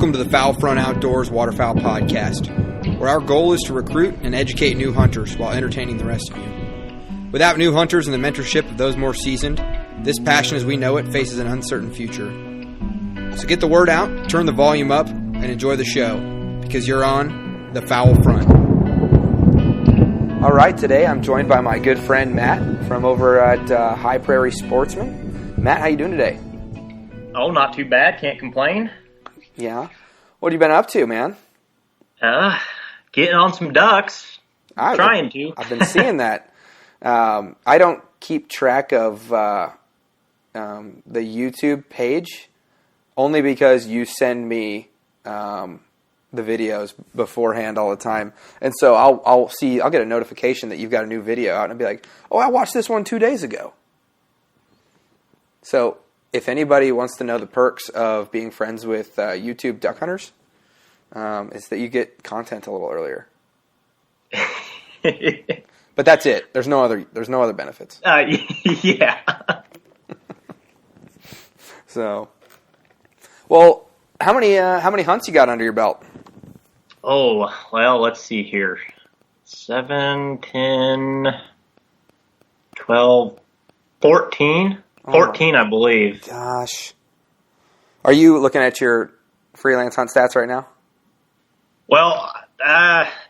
Welcome to the Fowl Front Outdoors Waterfowl podcast, where our goal is to recruit and educate new hunters while entertaining the rest of you. Without new hunters and the mentorship of those more seasoned, this passion as we know it faces an uncertain future. So get the word out, turn the volume up, and enjoy the show, because you're on the Fowl Front. All right, today I'm joined by my good friend Matt from over at High Prairie Sportsman. Matt, how you doing today? Oh, not too bad. Can't complain. Yeah. What have you been up to, man? Getting on some ducks. Trying to. I've been seeing that. I don't keep track of the YouTube page, only because you send me the videos beforehand all the time, and so I'll get a notification that you've got a new video out, and I'll be like, oh, I watched this one 2 days ago. So if anybody wants to know the perks of being friends with YouTube duck hunters, it's that you get content a little earlier. But that's it. There's no other benefits. Yeah. So, well, how many hunts you got under your belt? Oh, well, let's see here. 7, 10, 12, 14. 14, I believe. Gosh. Are you looking at your freelance hunt stats right now? Well,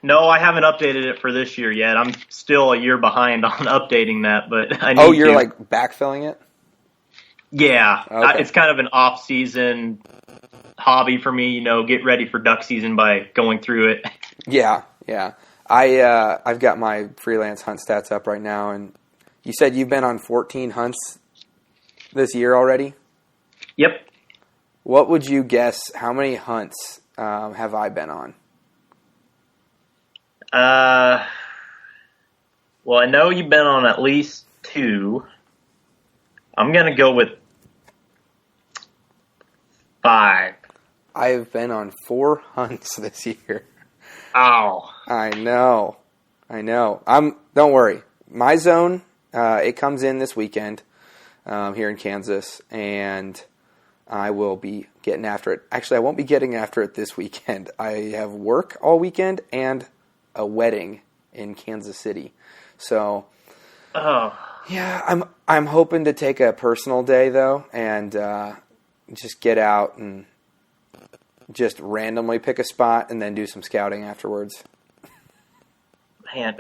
no, I haven't updated it for this year yet. I'm still a year behind on updating that, but I need to. Oh, you're like backfilling it? Yeah. Okay. It's kind of an off-season hobby for me, get ready for duck season by going through it. Yeah. I've got my freelance hunt stats up right now, and you said you've been on 14 hunts this year already? Yep. What would you guess, how many hunts have I been on? Well, I know you've been on at least 2. I'm going to go with 5. I've been on 4 hunts this year. Oh. I know. Don't worry. My zone, it comes in this weekend here in Kansas, and I will be getting after it. Actually, I won't be getting after it this weekend. I have work all weekend and a wedding in Kansas City. So, yeah, I'm hoping to take a personal day, though, and just get out and just randomly pick a spot and then do some scouting afterwards. Man,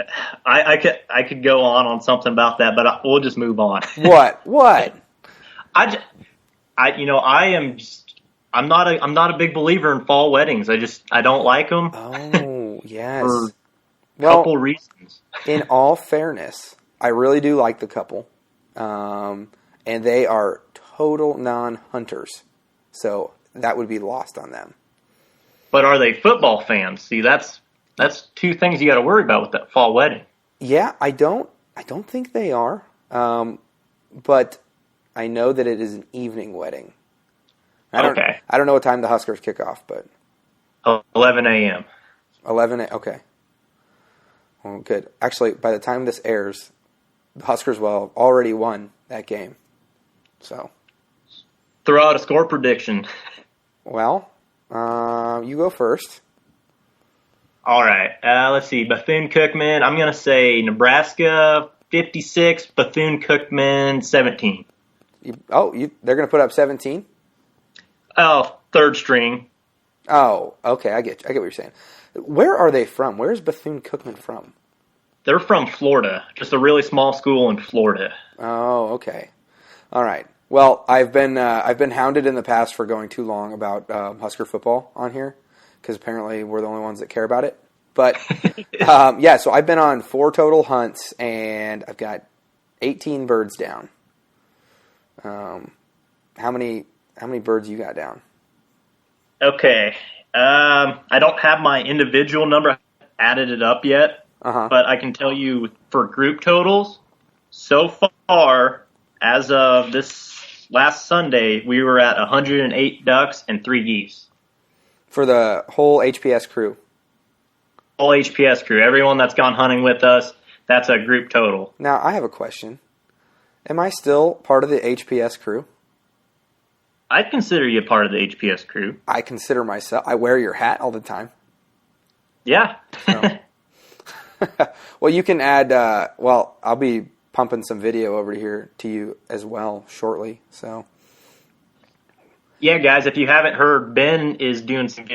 I could go on something about that, but we'll just move on. What? I'm not a big believer in fall weddings. I don't like them. Oh, yes. For a couple reasons. In all fairness, I really do like the couple, and they are total non-hunters, so that would be lost on them. But are they football fans? See, that's 2 things you got to worry about with that fall wedding. Yeah, I don't think they are, but I know that it is an evening wedding. I don't know what time the Huskers kick off, but 11 a.m. 11. Okay. Well, good. Actually, by the time this airs, the Huskers will have already won that game. So, throw out a score prediction. Well, you go first. All right. Let's see. Bethune-Cookman. I'm going to say Nebraska 56, Bethune-Cookman 17. They're going to put up 17? Oh, third string. Oh, okay. I get what you're saying. Where are they from? Where is Bethune-Cookman from? They're from Florida. Just a really small school in Florida. Oh, okay. All right. Well, I've been hounded in the past for going too long about Husker football on here, because apparently we're the only ones that care about it. But, yeah, so I've been on 4 total hunts, and I've got 18 birds down. How many birds you got down? Okay. I don't have my individual number. I added it up yet. But I can tell you for group totals, so far, as of this last Sunday, we were at 108 ducks and 3 geese. For the whole HPS crew? Whole HPS crew. Everyone that's gone hunting with us, that's a group total. Now, I have a question. Am I still part of the HPS crew? I'd consider you a part of the HPS crew. I consider myself. I wear your hat all the time. Yeah. So. Well, you can add. I'll be pumping some video over here to you as well shortly. So. Yeah, guys, if you haven't heard, Ben is doing some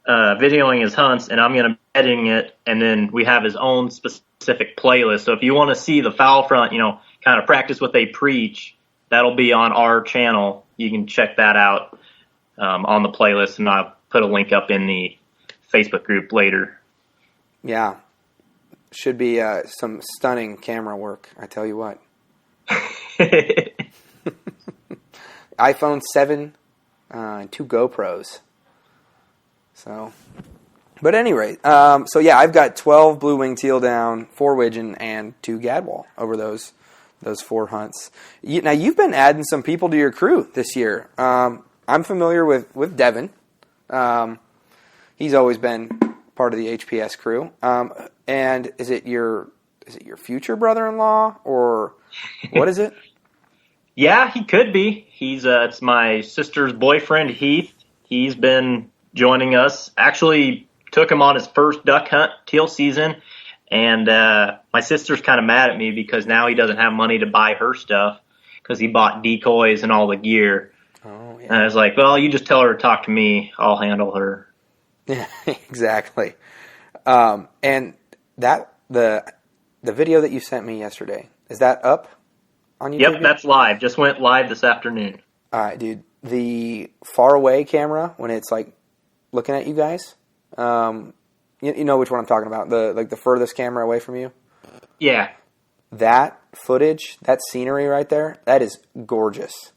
videoing his hunts, and I'm going to be editing it, and then we have his own specific playlist. So if you want to see the foul front, kind of practice what they preach, that'll be on our channel. You can check that out on the playlist, and I'll put a link up in the Facebook group later. Yeah. Should be some stunning camera work, I tell you what. iPhone 7 and 2 GoPros. So, but at any rate, I've got 12 blue wing teal down, 4 widgeon, and 2 gadwall over those 4 hunts. Now, you've been adding some people to your crew this year. I'm familiar with Devin. He's always been part of the HPS crew. And is it your future brother-in-law, or what is it? Yeah, he could be. It's my sister's boyfriend, Heath. He's been joining us. Actually, took him on his first duck hunt teal season, and my sister's kind of mad at me because now he doesn't have money to buy her stuff because he bought decoys and all the gear. Oh, yeah. And I was like, well, you just tell her to talk to me. I'll handle her. Yeah, exactly. And that the video that you sent me yesterday, is that up on YouTube? Yep, that's live. Just went live this afternoon. All right, dude. The far away camera, when it's like looking at you guys, you know which one I'm talking about. The furthest camera away from you. Yeah. That footage, that scenery right there, that is gorgeous.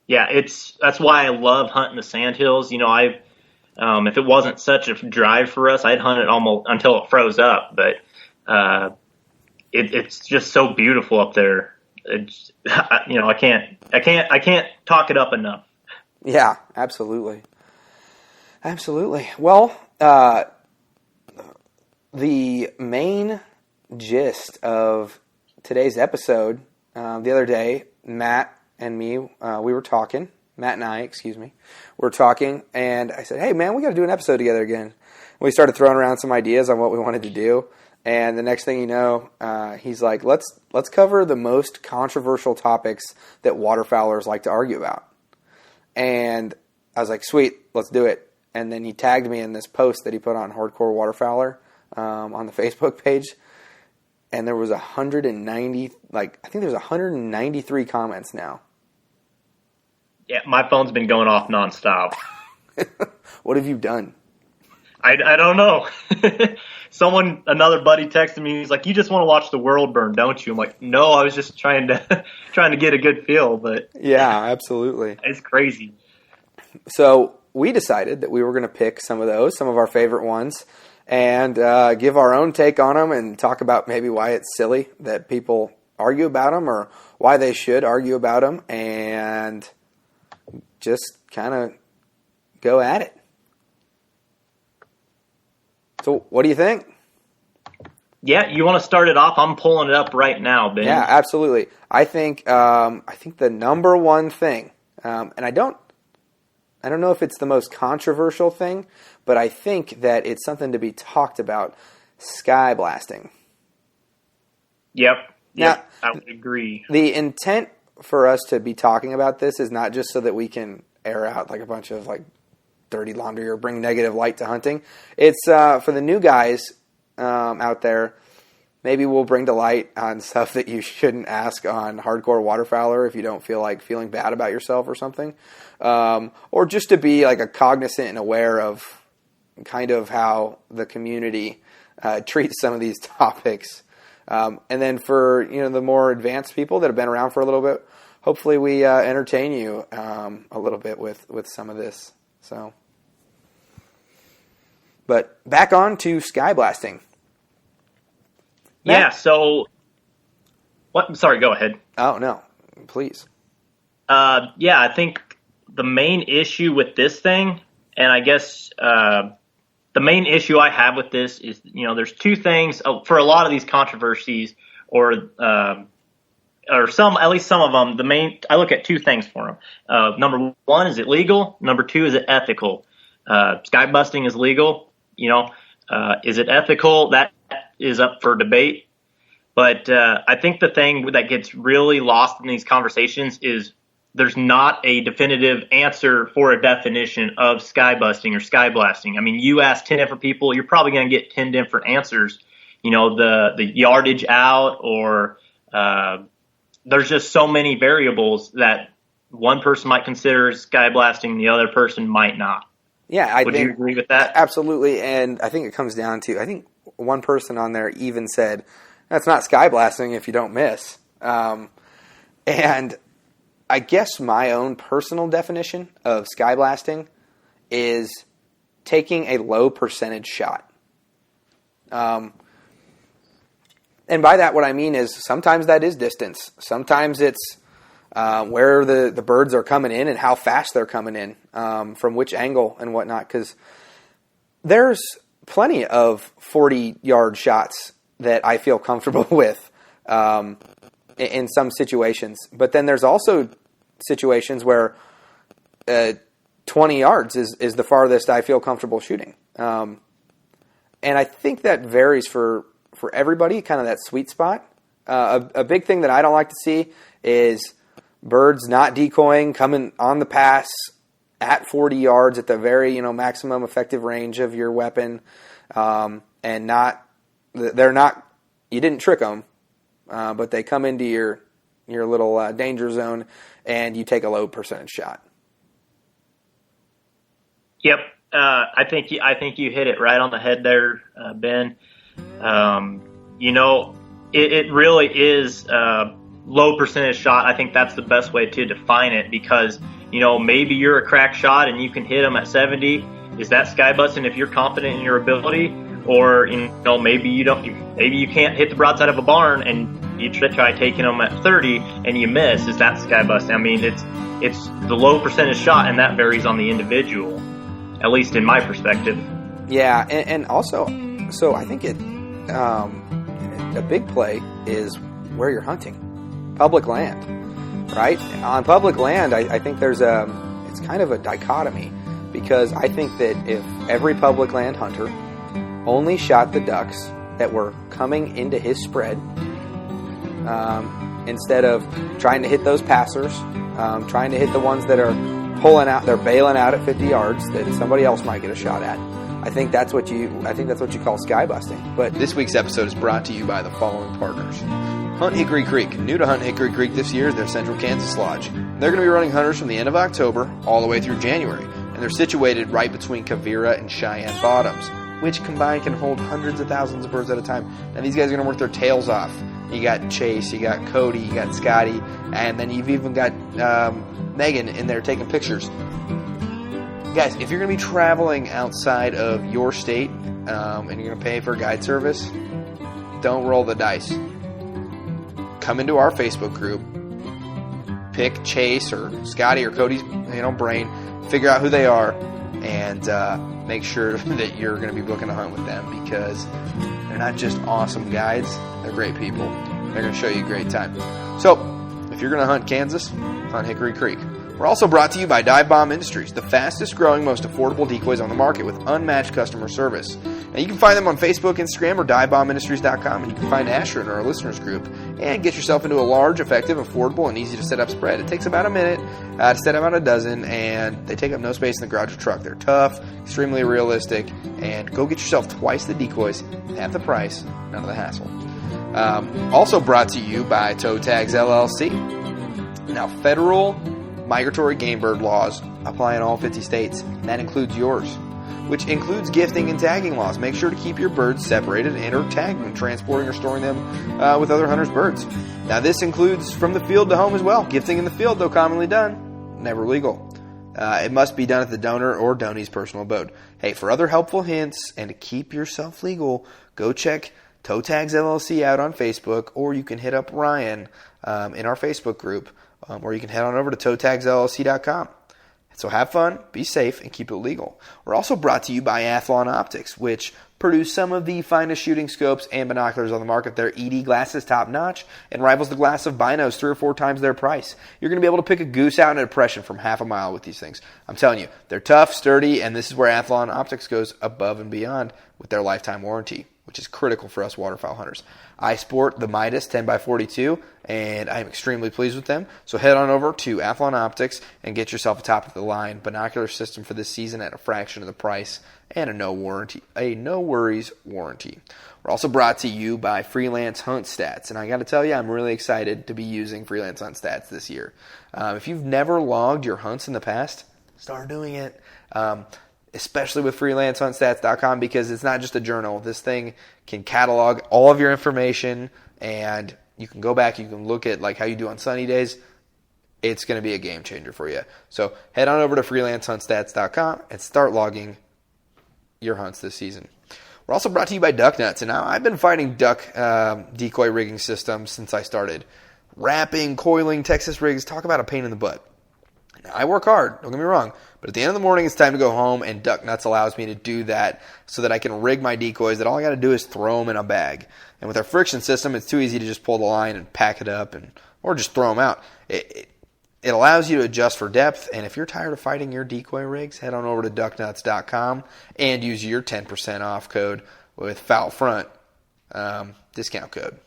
Yeah, that's why I love hunting the sandhills. If it wasn't such a drive for us, I'd hunt it almost until it froze up. But it's just so beautiful up there. I can't talk it up enough. Yeah, absolutely. Well, the main gist of today's episode, the other day, Matt and I, excuse me, were talking, and I said, hey, man, we got to do an episode together again. We started throwing around some ideas on what we wanted to do, and the next thing you know, he's like, let's cover the most controversial topics that waterfowlers like to argue about. And I was like, sweet, let's do it. And then he tagged me in this post that he put on Hardcore Waterfowler on the Facebook page, and there was 193 comments now. Yeah, my phone's been going off nonstop. What have you done? I don't know. Another buddy texted me. He's like, "You just want to watch the world burn, don't you?" I'm like, "No, I was just trying to get a good feel." But yeah, absolutely, it's crazy. So we decided that we were going to pick some of our favorite ones, and give our own take on them, and talk about maybe why it's silly that people argue about them, or why they should argue about them, and just kind of go at it. So what do you think? Yeah, you want to start it off? I'm pulling it up right now, Ben. Yeah, absolutely. I think the number one thing, and I don't know if it's the most controversial thing, but I think that it's something to be talked about: sky blasting. Yep. Now, I would agree. The intent for us to be talking about this is not just so that we can air out like a bunch of like dirty laundry or bring negative light to hunting. It's for the new guys out there. Maybe we'll bring to light on stuff that you shouldn't ask on Hardcore Waterfowler if you don't feel like feeling bad about yourself or something. Or just to be like a cognizant and aware of kind of how the community treats some of these topics. And then for the more advanced people that have been around for a little bit, hopefully we entertain you a little bit with some of this. So, but back on to sky blasting. Yeah. So, what? Sorry. Go ahead. Oh no, please. Yeah, I think the main issue with this thing, and I guess the main issue I have with this is, there's two things for a lot of these controversies or or at least some of them, I look at two things for them. Number one, is it legal? Number two, is it ethical? Sky busting is legal. Is it ethical? That is up for debate. But I think the thing that gets really lost in these conversations is there's not a definitive answer for a definition of sky busting or sky blasting. I mean, you ask 10 different people, you're probably going to get 10 different answers. The yardage out, or there's just so many variables that one person might consider sky blasting, the other person might not. Yeah, Would you agree with that? Absolutely, and I think it comes down to, I think one person on there even said, that's not sky blasting if you don't miss. And I guess my own personal definition of sky blasting is taking a low percentage shot. And by that, what I mean is sometimes that is distance. Sometimes it's where the birds are coming in and how fast they're coming in, from which angle and whatnot. Because there's plenty of 40-yard shots that I feel comfortable with in some situations. But then there's also situations where 20 yards is the farthest I feel comfortable shooting. And I think that varies for everybody, kind of that sweet spot. A big thing that I don't like to see is birds not decoying, coming on the pass at 40 yards at the very maximum effective range of your weapon, and you didn't trick them, but they come into your little danger zone and you take a low percentage shot. Yep. I think you hit it right on the head there, Ben. It really is low percentage shot. I think that's the best way to define it, because maybe you're a crack shot and you can hit them at 70. Is that sky busting if you're confident in your ability? Or maybe you don't. Maybe you can't hit the broadside of a barn and you try taking them at 30 and you miss. Is that sky busting? I mean, it's the low percentage shot, and that varies on the individual, at least in my perspective. Yeah, and also, so I think a big play is where you're hunting, public land, right? On public land, I think it's kind of a dichotomy, because I think that if every public land hunter only shot the ducks that were coming into his spread, instead of trying to hit those passers, trying to hit the ones that are pulling out, they're bailing out at 50 yards that somebody else might get a shot at. I think that's what you call sky busting. But this week's episode is brought to you by the following partners. Hunt Hickory Creek. New to Hunt Hickory Creek this year is their Central Kansas Lodge. They're going to be running hunters from the end of October all the way through January, and they're situated right between Quivira and Cheyenne Bottoms, which combined can hold hundreds of thousands of birds at a time. Now these guys are going to work their tails off. You got Chase, you got Cody, you got Scotty, and then you've even got Megan in there taking pictures. Guys, if you're going to be traveling outside of your state and you're going to pay for guide service, don't roll the dice. Come into our Facebook group, pick Chase or Scotty or Cody's brain, figure out who they are, and make sure that you're going to be booking a hunt with them, because they're not just awesome guides, they're great people. They're going to show you a great time. So, if you're going to hunt Kansas, hunt Hickory Creek. We're also brought to you by Dive Bomb Industries, the fastest growing, most affordable decoys on the market with unmatched customer service. And you can find them on Facebook, Instagram, or divebombindustries.com. And you can find Asher in our listeners group and get yourself into a large, effective, affordable, and easy to set up spread. It takes about a minute to set about a dozen, and they take up no space in the garage or truck. They're tough, extremely realistic, and go get yourself twice the decoys, half the price, none of the hassle. Also brought to you by Toe Tags LLC. Now, federal migratory game bird laws apply in all 50 states. That includes yours, which includes gifting and tagging laws. Make sure to keep your birds separated and or tagged when transporting or storing them with other hunters' birds. Now, this includes from the field to home as well. Gifting in the field, though commonly done, never legal. It must be done at the donor or donee's personal abode. Hey, for other helpful hints and to keep yourself legal, go check Toe Tags LLC out on Facebook, or you can hit up Ryan in our Facebook group, or you can head on over to toetagsllc.com. So have fun, be safe, and keep it legal. We're also brought to you by Athlon Optics, which produce some of the finest shooting scopes and binoculars on the market. Their ED glass is top notch and rivals the glass of binos 3 or 4 times their price. You're going to be able to pick a goose out in a depression from half a mile with these things. I'm telling you, they're tough, sturdy, and this is where Athlon Optics goes above and beyond with their lifetime warranty, which is critical for us waterfowl hunters. I sport the Midas 10x42, and I'm extremely pleased with them. So head on over to Athlon Optics and get yourself a top-of-the-line binocular system for this season at a fraction of the price and a no-worries warranty. We're also brought to you by Freelance Hunt Stats, and I got to tell you, I'm really excited to be using Freelance Hunt Stats this year. If you've never logged your hunts in the past, start doing it. Especially with freelancehuntstats.com, because it's not just a journal. This thing can catalog all of your information, and you can go back, you can look at like how you do on sunny days. It's going to be a game changer for you. So head on over to freelancehuntstats.com and start logging your hunts this season. We're also brought to you by Duck Nuts, and now I've been fighting duck decoy rigging systems since I started. Wrapping, coiling, Texas rigs, talk about a pain in the butt. Now, I work hard, don't get me wrong, but at the end of the morning, it's time to go home, and Duck Nuts allows me to do that so that I can rig my decoys that all I got to do is throw them in a bag. And with our friction system, it's too easy to just pull the line and pack it up or just throw them out. It allows you to adjust for depth, and if you're tired of fighting your decoy rigs, head on over to ducknuts.com and use your 10% off code with Foul Front discount code.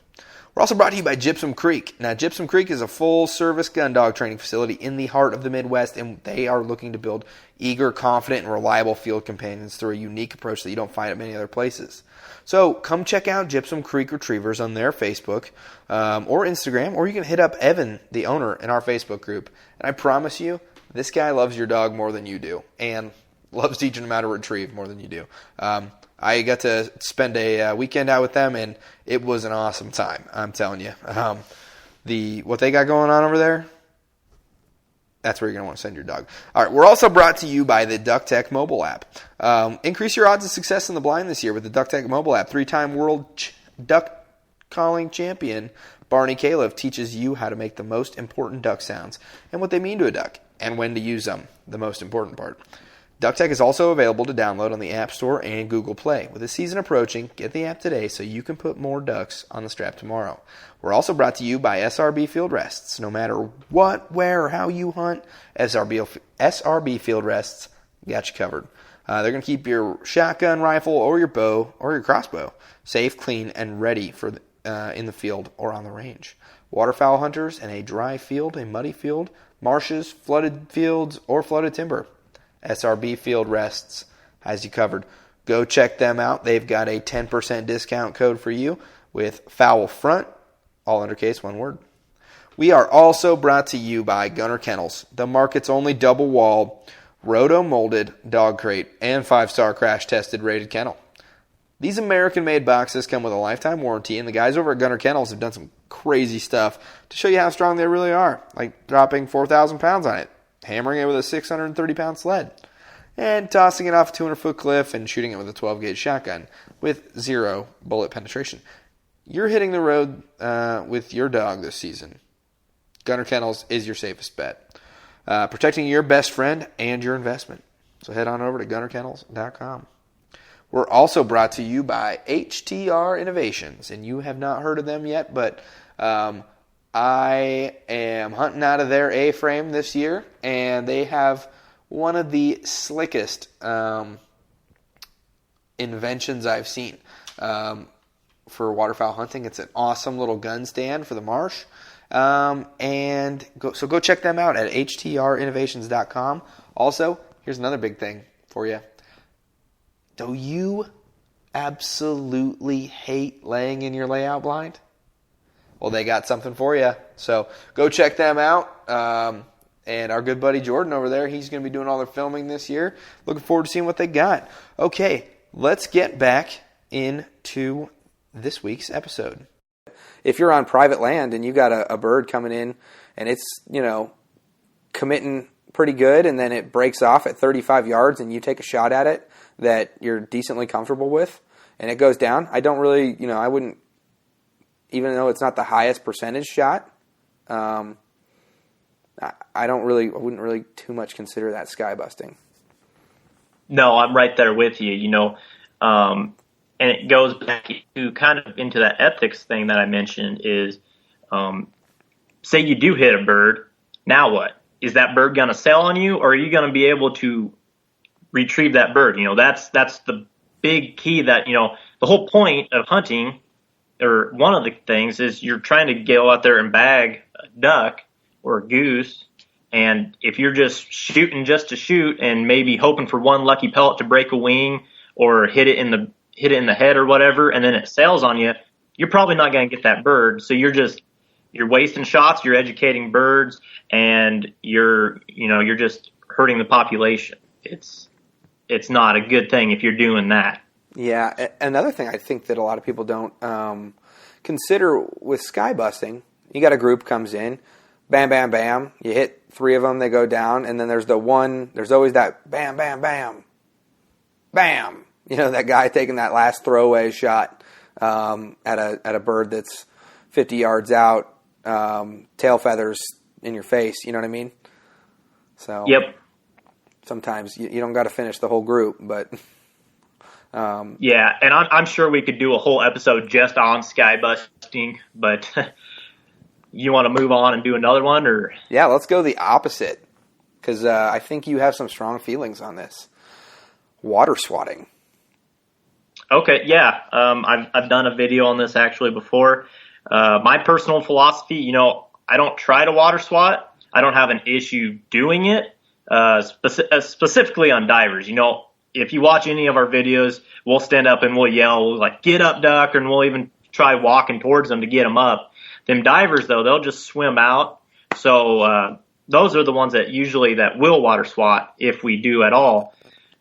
We're also brought to you by Gypsum Creek. Now, Gypsum Creek is a full-service gun dog training facility in the heart of the Midwest, and they are looking to build eager, confident, and reliable field companions through a unique approach that you don't find at many other places. So come check out Gypsum Creek Retrievers on their Facebook or Instagram, or you can hit up Evan, the owner, in our Facebook group. And I promise you, this guy loves your dog more than you do, and loves teaching him how to retrieve more than you do. I got to spend a weekend out with them, and it was an awesome time, I'm telling you. What they got going on over there, that's where you're going to want to send your dog. All right, we're also brought to you by the DuckTech mobile app. Increase your odds of success in the blind this year with the DuckTech mobile app. 3-time world duck calling champion Barney Califf teaches you how to make the most important duck sounds and what they mean to a duck and when to use them, the most important part. DuckTech is also available to download on the App Store and Google Play. With the season approaching, get the app today so you can put more ducks on the strap tomorrow. We're also brought to you by SRB Field Rests. No matter what, where, or how you hunt, SRB Field Rests got you covered. They're going to keep your shotgun, rifle, or your bow, or your crossbow safe, clean, and ready for in the field or on the range. Waterfowl hunters in a dry field, a muddy field, marshes, flooded fields, or flooded timber. SRB Field Rests has you covered. Go check them out. They've got a 10% discount code for you with Foul Front, all undercase, one word. We are also brought to you by Gunner Kennels, the market's only double-wall, roto-molded dog crate and 5-star crash-tested rated kennel. These American-made boxes come with a lifetime warranty, and the guys over at Gunner Kennels have done some crazy stuff to show you how strong they really are, like dropping 4,000 pounds on it, hammering it with a 630-pound sled, and tossing it off a 200-foot cliff and shooting it with a 12-gauge shotgun with 0 bullet penetration. You're hitting the road with your dog this season. Gunner Kennels is your safest bet, protecting your best friend and your investment. So head on over to gunnerkennels.com. We're also brought to you by HTR Innovations, and you have not heard of them yet, but I am hunting out of their A-frame this year, and they have one of the slickest inventions I've seen for waterfowl hunting. It's an awesome little gun stand for the marsh, go check them out at htrinnovations.com. Also, here's another big thing for you. Do you absolutely hate laying in your layout blind? Well, they got something for you. So go check them out. And our good buddy Jordan over there, he's going to be doing all their filming this year. Looking forward to seeing what they got. Okay, let's get back into this week's episode. If you're on private land and you got a bird coming in and it's, committing pretty good, and then it breaks off at 35 yards and you take a shot at it that you're decently comfortable with and it goes down, I don't really, I wouldn't, even though it's not the highest percentage shot, I wouldn't really too much consider that sky busting. No, I'm right there with you, and it goes back to kind of into that ethics thing that I mentioned is, say you do hit a bird, now what? Is that bird going to sail on you, or are you going to be able to retrieve that bird? That's the big key that, the whole point of hunting, or one of the things, is you're trying to go out there and bag a duck or a goose. And if you're just shooting just to shoot and maybe hoping for one lucky pellet to break a wing or hit it in the head or whatever, and then it sails on you, you're probably not going to get that bird. So you're wasting shots, you're educating birds, and you're just hurting the population. It's not a good thing if you're doing that. Yeah, another thing I think that a lot of people don't consider with sky busting, you got a group comes in, bam, bam, bam, you hit 3 of them, they go down, and then there's always that bam, bam, bam, bam. That guy taking that last throwaway shot at a bird that's 50 yards out, tail feathers in your face, you know what I mean? So yep. Sometimes you don't got to finish the whole group, but... yeah, and I'm sure we could do a whole episode just on sky busting, but you want to move on and do another one, or? Yeah, let's go the opposite, because I think you have some strong feelings on this. Water swatting. Okay, yeah, I've done a video on this actually before. My personal philosophy, I don't try to water swat. I don't have an issue doing it, specifically on divers. If you watch any of our videos, we'll stand up and we'll yell, like, get up, duck, and we'll even try walking towards them to get them up. Them divers, though, they'll just swim out. So those are the ones that will water swat if we do at all.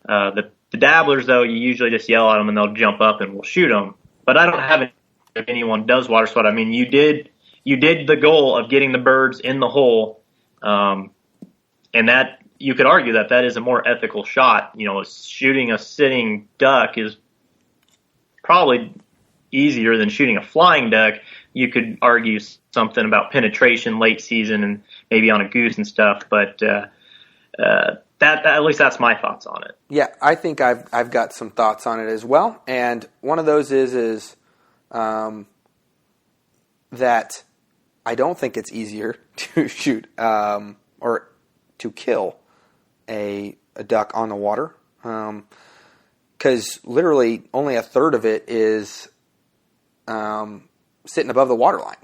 The dabblers, though, you usually just yell at them and they'll jump up and we'll shoot them. But I don't have any, if anyone does water swat. I mean, you did the goal of getting the birds in the hole, and that, you could argue that is a more ethical shot. Shooting a sitting duck is probably easier than shooting a flying duck. You could argue something about penetration late season and maybe on a goose and stuff, but that at least that's my thoughts on it. Yeah, I think I've got some thoughts on it as well, and one of those is that I don't think it's easier to shoot or to kill a duck on the water, because literally only a third of it is sitting above the water line.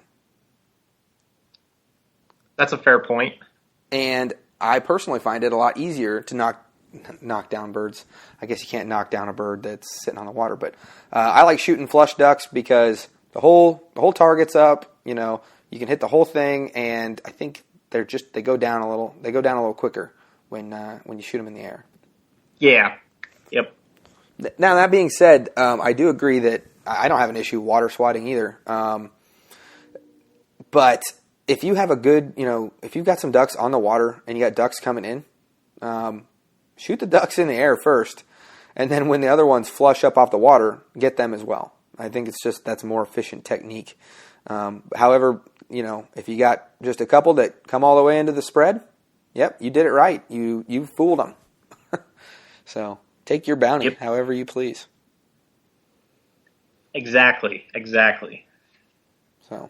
That's a fair point. And I personally find it a lot easier to knock down birds. I guess you can't knock down a bird that's sitting on the water, but I like shooting flush ducks because the whole target's up. You can hit the whole thing, and I think they go down a little quicker when you shoot them in the air. Yeah. Yep. Now, that being said, I do agree that I don't have an issue water swatting either. But if you have if you've got some ducks on the water and you got ducks coming in, shoot the ducks in the air first. And then when the other ones flush up off the water, get them as well. I think that's a more efficient technique. However, if you got just a couple that come all the way into the spread, yep, you did it right. You fooled them. So take your bounty however you please. Exactly. So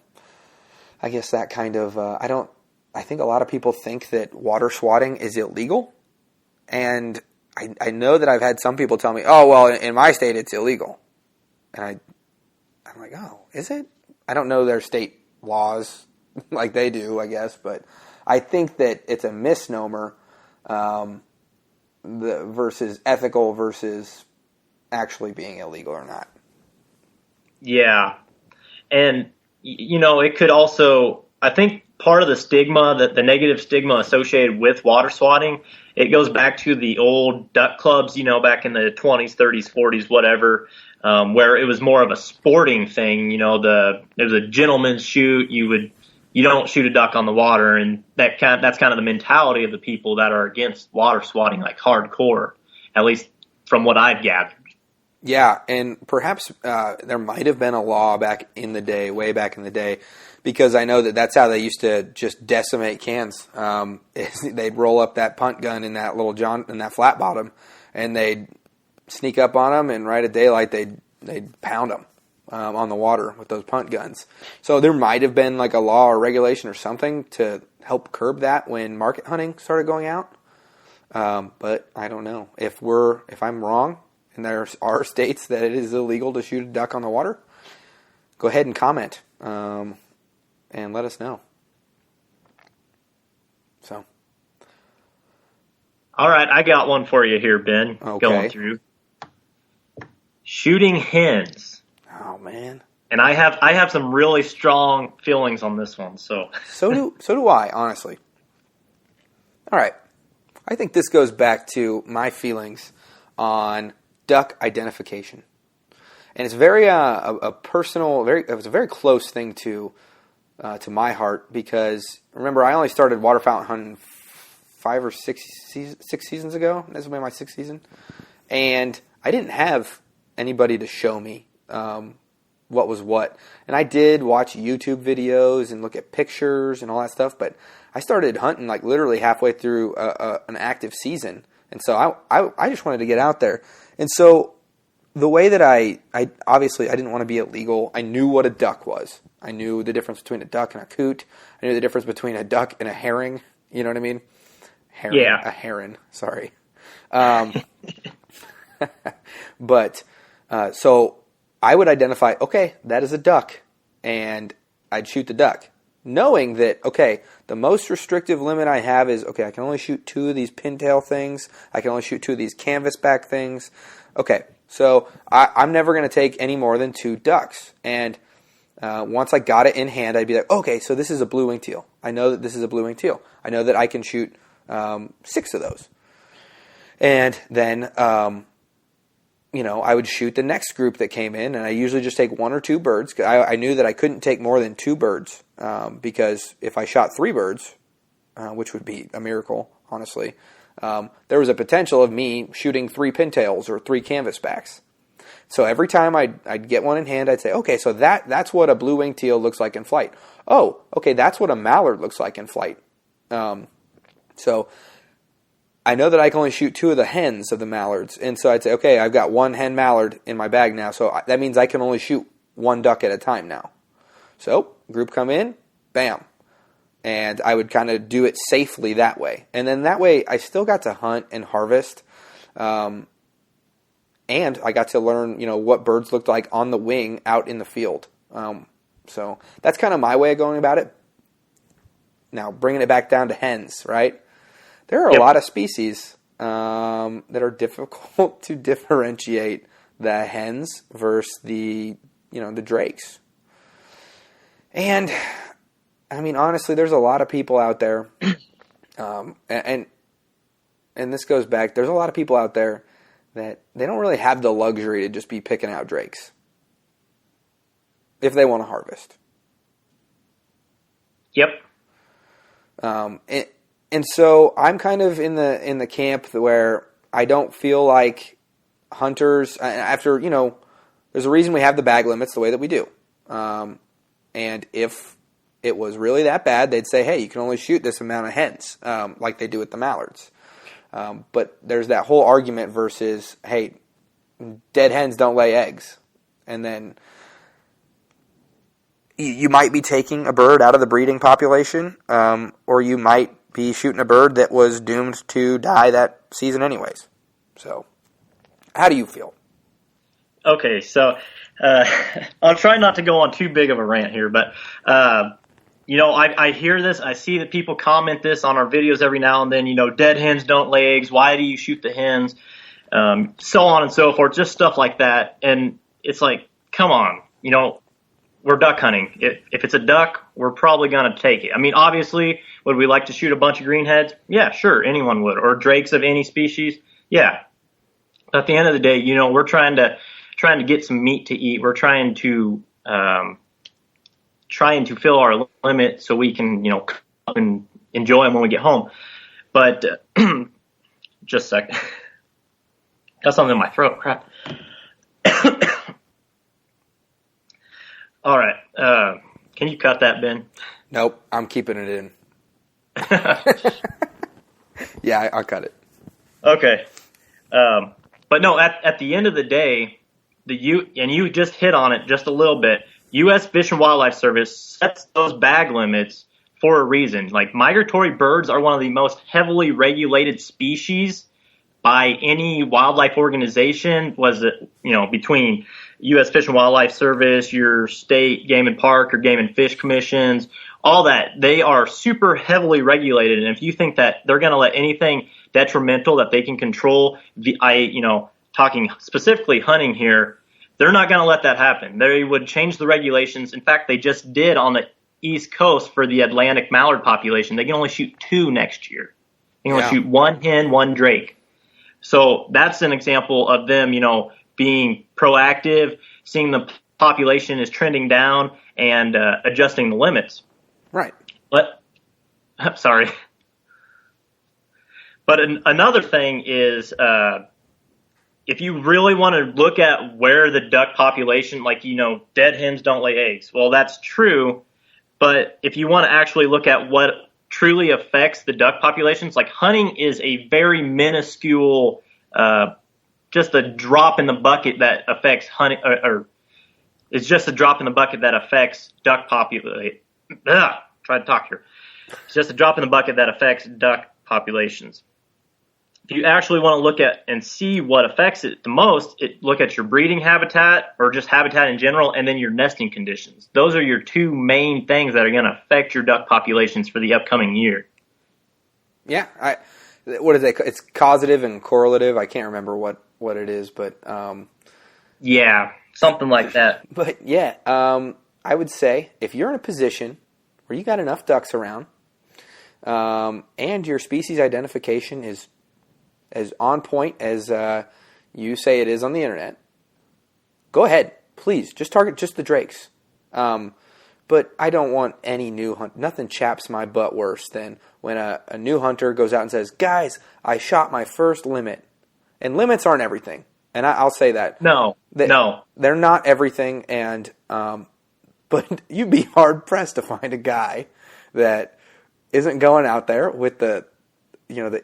I guess that kind of, I think a lot of people think that water swatting is illegal. And I know that I've had some people tell me, oh, well, in my state it's illegal. And I'm like, oh, is it? I don't know their state laws like they do, I guess, but I think that it's a misnomer versus ethical versus actually being illegal or not. Yeah. And, it could also, I think part of the stigma, the negative stigma associated with water swatting, it goes back to the old duck clubs, back in the 20s, 30s, 40s, whatever, where it was more of a sporting thing. It was a gentleman's shoot. You don't shoot a duck on the water, and that's kind of the mentality of the people that are against water swatting, like hardcore, at least from what I've gathered. Yeah, and perhaps there might have been a law back in the day, way back in the day, because I know that that's how they used to just decimate cans. They'd roll up that punt gun in that in that flat bottom, and they'd sneak up on them, and right at daylight they'd pound them on the water with those punt guns. So there might have been like a law or regulation or something to help curb that when market hunting started going out. But I don't know if I'm wrong, and there are states that it is illegal to shoot a duck on the water. Go ahead and comment and let us know. So, all right, I got one for you here, Ben. Okay. Going through shooting hens. Oh man. And I have some really strong feelings on this one. So do I, honestly. All right. I think this goes back to my feelings on duck identification, and it's very a personal, it's a very close thing to my heart, because remember, I only started waterfowl hunting 5 or 6 seasons ago. This will be my 6th season, and I didn't have anybody to show me what was what. And I did watch YouTube videos and look at pictures and all that stuff, but I started hunting like literally halfway through an active season. And so I just wanted to get out there. And so the way that I obviously I didn't want to be illegal. I knew what a duck was. I knew the difference between a duck and a coot. I knew the difference between a duck and a herring. You know what I mean? Heron, yeah. A heron. Sorry. But so I would identify, okay, that is a duck, and I'd shoot the duck, knowing that, okay, the most restrictive limit I have is, okay, I can only shoot 2 of these pintail things. I can only shoot 2 of these canvasback things. Okay, so I'm never going to take any more than 2 ducks. And once I got it in hand, I'd be like, okay, so this is a blue-winged teal. I know that this is a blue-winged teal. I know that I can shoot 6 of those. And then I would shoot the next group that came in, and I usually just take 1 or 2 birds. I knew that I couldn't take more than 2 birds, because if I shot 3 birds, which would be a miracle, honestly, there was a potential of me shooting 3 pintails or 3 canvasbacks. So every time I'd get one in hand, I'd say, okay, so that's what a blue-winged teal looks like in flight. Oh, okay, that's what a mallard looks like in flight. So I know that I can only shoot 2 of the hens of the mallards, and so I'd say, okay, I've got 1 hen mallard in my bag now, so that means I can only shoot 1 duck at a time now. So, group come in, bam, and I would kind of do it safely that way. And then that way, I still got to hunt and harvest, and I got to learn, what birds looked like on the wing out in the field. So that's kind of my way of going about it. Now, bringing it back down to hens, right? There are a lot of species that are difficult to differentiate the hens versus the drakes. And, I mean, honestly, there's a lot of people out there, and this goes back, there's a lot of people out there that they don't really have the luxury to just be picking out drakes if they want to harvest. Yep. And so I'm kind of in the camp where I don't feel like hunters, after, there's a reason we have the bag limits the way that we do. And if it was really that bad, they'd say, hey, you can only shoot this amount of hens, like they do with the mallards. But there's that whole argument versus, hey, dead hens don't lay eggs. And then you might be taking a bird out of the breeding population, or you might be shooting a bird that was doomed to die that season anyways. So, how do you feel? Okay, so I'll try not to go on too big of a rant here, but I hear this, I see that people comment this on our videos every now and then, dead hens don't lay eggs, why do you shoot the hens, so on and so forth, just stuff like that. And it's like, come on, we're duck hunting. If it's a duck, we're probably going to take it. I mean, obviously, would we like to shoot a bunch of greenheads? Yeah, sure, anyone would. Or drakes of any species? Yeah. At the end of the day, we're trying to get some meat to eat. We're trying to fill our limit so we can, come up and enjoy them when we get home. But just a second. Got something in my throat. Crap. All right. Can you cut that, Ben? Nope, I'm keeping it in. Yeah, I'll cut it. Okay. But no, at the end of the day, and you just hit on it just a little bit, U.S. Fish and Wildlife Service sets those bag limits for a reason. Like, migratory birds are one of the most heavily regulated species by any wildlife organization. Was it, between U.S. Fish and Wildlife Service, your state game and park or game and fish commissions, all that, they are super heavily regulated. And if you think that they're going to let anything detrimental that they can control, talking specifically hunting here, they're not going to let that happen. They would change the regulations. In fact, they just did on the East Coast for the Atlantic mallard population. They can only shoot 2 next year. They can only shoot 1 hen, 1 drake. So that's an example of them, being proactive, seeing the population is trending down, and adjusting the limits. Right. But, sorry. But another thing is, if you really want to look at where the duck population, dead hens don't lay eggs. Well, that's true. But if you want to actually look at what truly affects the duck populations, like, hunting is a very minuscule, just a drop in the bucket that affects hunting, or it's just a drop in the bucket that affects duck population. Try to talk here. It's just a drop in the bucket that affects duck populations. If you actually want to look at and see what affects it the most, look at your breeding habitat or just habitat in general, and then your nesting conditions. Those are your 2 main things that are going to affect your duck populations for the upcoming year. Yeah. What is it? It's causative and correlative. I can't remember what it is, but yeah, something like that. But yeah, I would say if you're in a position where you got enough ducks around, and your species identification is as on point as you say it is on the internet, go ahead, please. Just target just the drakes. But I don't want any new hunt. Nothing chaps my butt worse than when a new hunter goes out and says, "Guys, I shot my first limit." And limits aren't everything. And I'll say that. No. They're not everything. And but you'd be hard pressed to find a guy that isn't going out there with the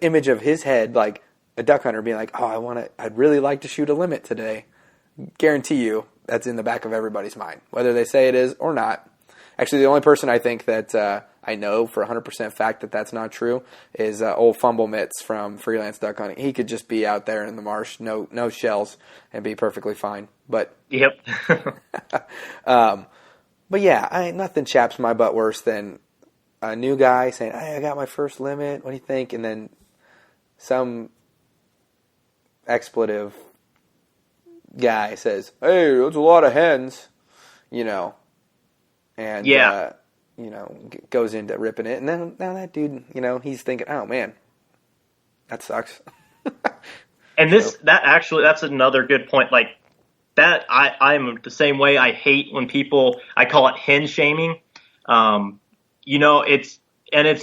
image of his head, like a duck hunter being like, "Oh, I'd really like to shoot a limit today." Guarantee you that's in the back of everybody's mind, whether they say it is or not. Actually, the only person I think that I know for 100% fact that that's not true is old Fumble Mitts from Freelance Duck Hunting. He could just be out there in the marsh, no shells, and be perfectly fine. But yep. But yeah, nothing chaps my butt worse than a new guy saying, "Hey, I got my first limit. What do you think?" And then some expletive guy says, "Hey, that's a lot of hens," and goes into ripping it, and then now that dude, he's thinking, "Oh man, that sucks." And that's another good point. Like that, I'm the same way. I hate when I call it hen shaming. It's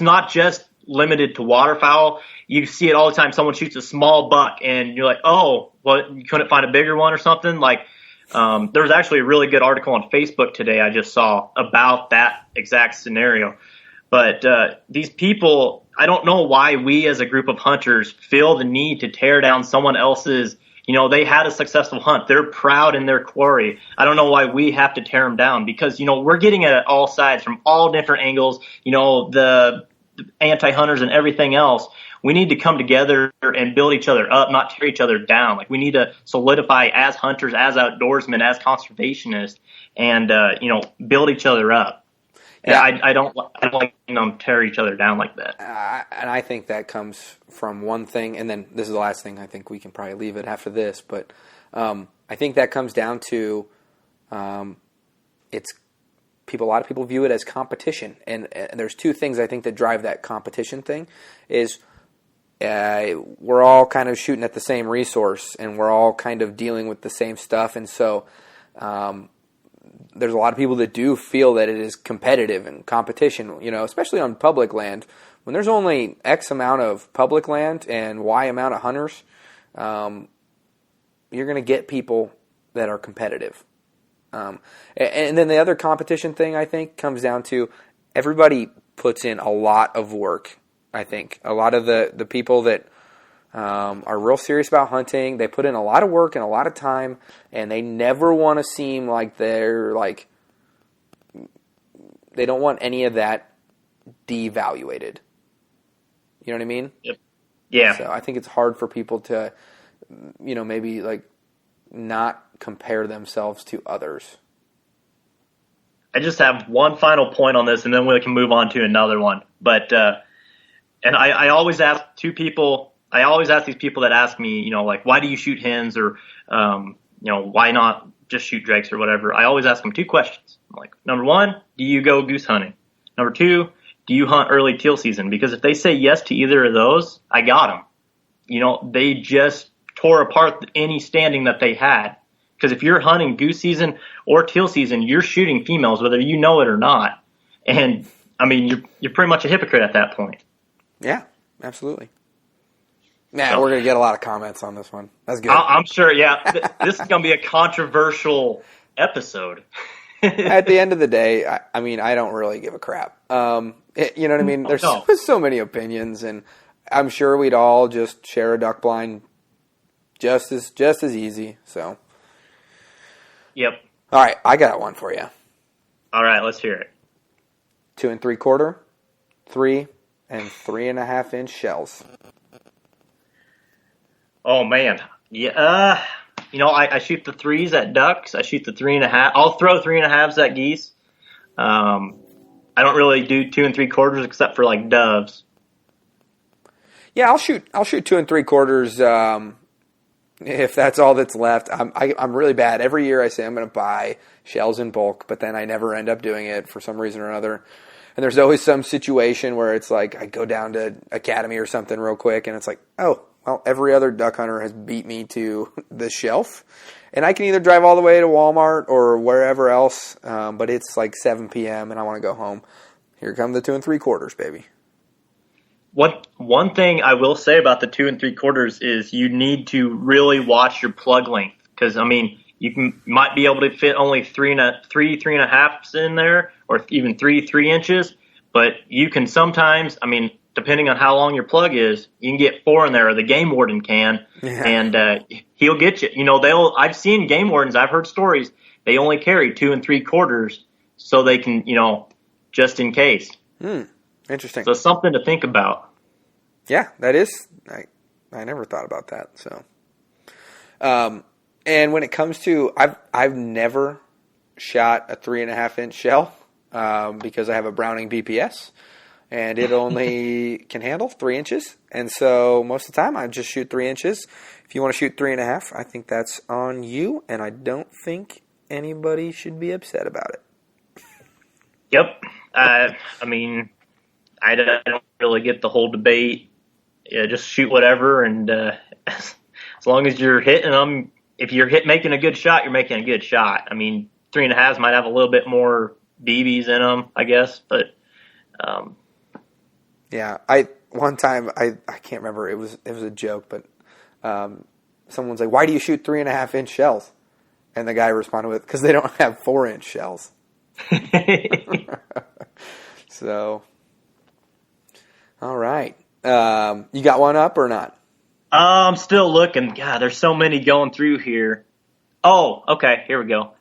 not just limited to waterfowl. You see it all the time. Someone shoots a small buck, and you're like, "Oh, well, you couldn't find a bigger one or something?" Like, there was actually a really good article on Facebook today I just saw about that exact scenario. But these people, I don't know why we as a group of hunters feel the need to tear down someone else's. They had a successful hunt. They're proud in their quarry. I don't know why we have to tear them down because, we're getting it at all sides from all different angles, the anti-hunters and everything else. We need to come together and build each other up, not tear each other down. Like, we need to solidify as hunters, as outdoorsmen, as conservationists, and, build each other up. Yeah. I don't like tear each other down like that. And I think that comes from one thing, and then this is the last thing. I think we can probably leave it after this, but I think that comes down to it's people. A lot of people view it as competition, and there's 2 things I think that drive that competition thing. Is we're all kind of shooting at the same resource, and we're all kind of dealing with the same stuff, and so there's a lot of people that do feel that it is competitive and competition, especially on public land. When there's only X amount of public land and Y amount of hunters, you're going to get people that are competitive. And then the other competition thing, I think, comes down to everybody puts in a lot of work. I think a lot of the people that are real serious about hunting, they put in a lot of work and a lot of time, and they never want to seem like they're like, they don't want any of that devaluated. You know what I mean? Yep. Yeah. So I think it's hard for people to, maybe like not compare themselves to others. I just have one final point on this, and then we can move on to another one. But and I always ask these people that ask me, like, why do you shoot hens, or why not just shoot drakes or whatever. I always ask them two questions. I'm like, number one, do you go goose hunting? Number two, do you hunt early teal season? Because if they say yes to either of those, I got them. They just tore apart any standing that they had. Because if you're hunting goose season or teal season, you're shooting females, whether you know it or not. And, I mean, you're pretty much a hypocrite at that point. Yeah, absolutely. Yeah, we're going to get a lot of comments on this one. That's good. I'm sure, yeah. This is going to be a controversial episode. At the end of the day, I mean, I don't really give a crap. You know what I mean? There's so many opinions, and I'm sure we'd all just share a duck blind just as easy. So, yep. All right, I got one for you. All right, let's hear it. 2 3/4, 3 3.5 inch shells. Oh man, yeah. I shoot the 3s at ducks. I shoot the 3.5. I'll throw 3.5s at geese. I don't really do 2 3/4 except for like doves. Yeah, I'll shoot 2 3/4 if that's all that's left. I'm really bad. Every year I say I'm going to buy shells in bulk, but then I never end up doing it for some reason or another. And there's always some situation where it's like I go down to Academy or something real quick, and it's like, oh, well, every other duck hunter has beat me to the shelf. And I can either drive all the way to Walmart or wherever else, but it's like 7 p.m. and I want to go home. Here come the 2 3/4, baby. One thing I will say about the 2 3/4 is you need to really watch your plug length. Because, I mean, you might be able to fit only 3.5s in there, or even 3 inches. But you can sometimes, I mean, depending on how long your plug is, you can get 4 in there, or the game warden can, and he'll get you. I've seen game wardens, I've heard stories, they only carry 2 3/4 so they can, just in case. Interesting. So something to think about. Yeah, that is. I never thought about that. So, and when it comes to, I've never shot a 3.5 inch shell because I have a Browning BPS. And it only can handle 3 inches. And so most of the time I just shoot 3 inches. If you want to shoot 3.5, I think that's on you. And I don't think anybody should be upset about it. Yep. I mean, I don't really get the whole debate. Yeah, just shoot whatever. And as long as you're hitting them, if you're making a good shot, you're making a good shot. I mean, 3.5s might have a little bit more BBs in them, I guess. But yeah, one time I can't remember, it was a joke, but someone's like, why do you shoot 3.5 inch shells? And the guy responded with, because they don't have 4 inch shells. So, all right. You got one up or not? I'm still looking. God, there's so many going through here. Oh, okay, here we go.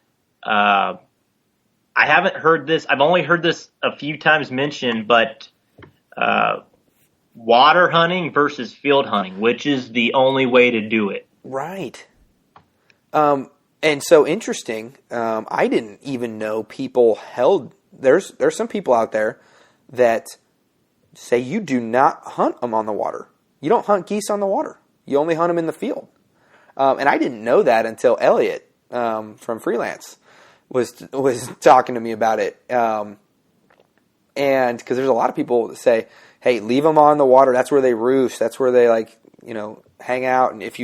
I haven't heard this. I've only heard this a few times mentioned, but water hunting versus field hunting, which is the only way to do it. Right. And so interesting, I didn't even know people held, there's some people out there that say you do not hunt them on the water. You don't hunt geese on the water. You only hunt them in the field. And I didn't know that until Elliot from Freelance was talking to me about it. And because there's a lot of people that say, hey, leave them on the water. That's where they roost. That's where they hang out. And if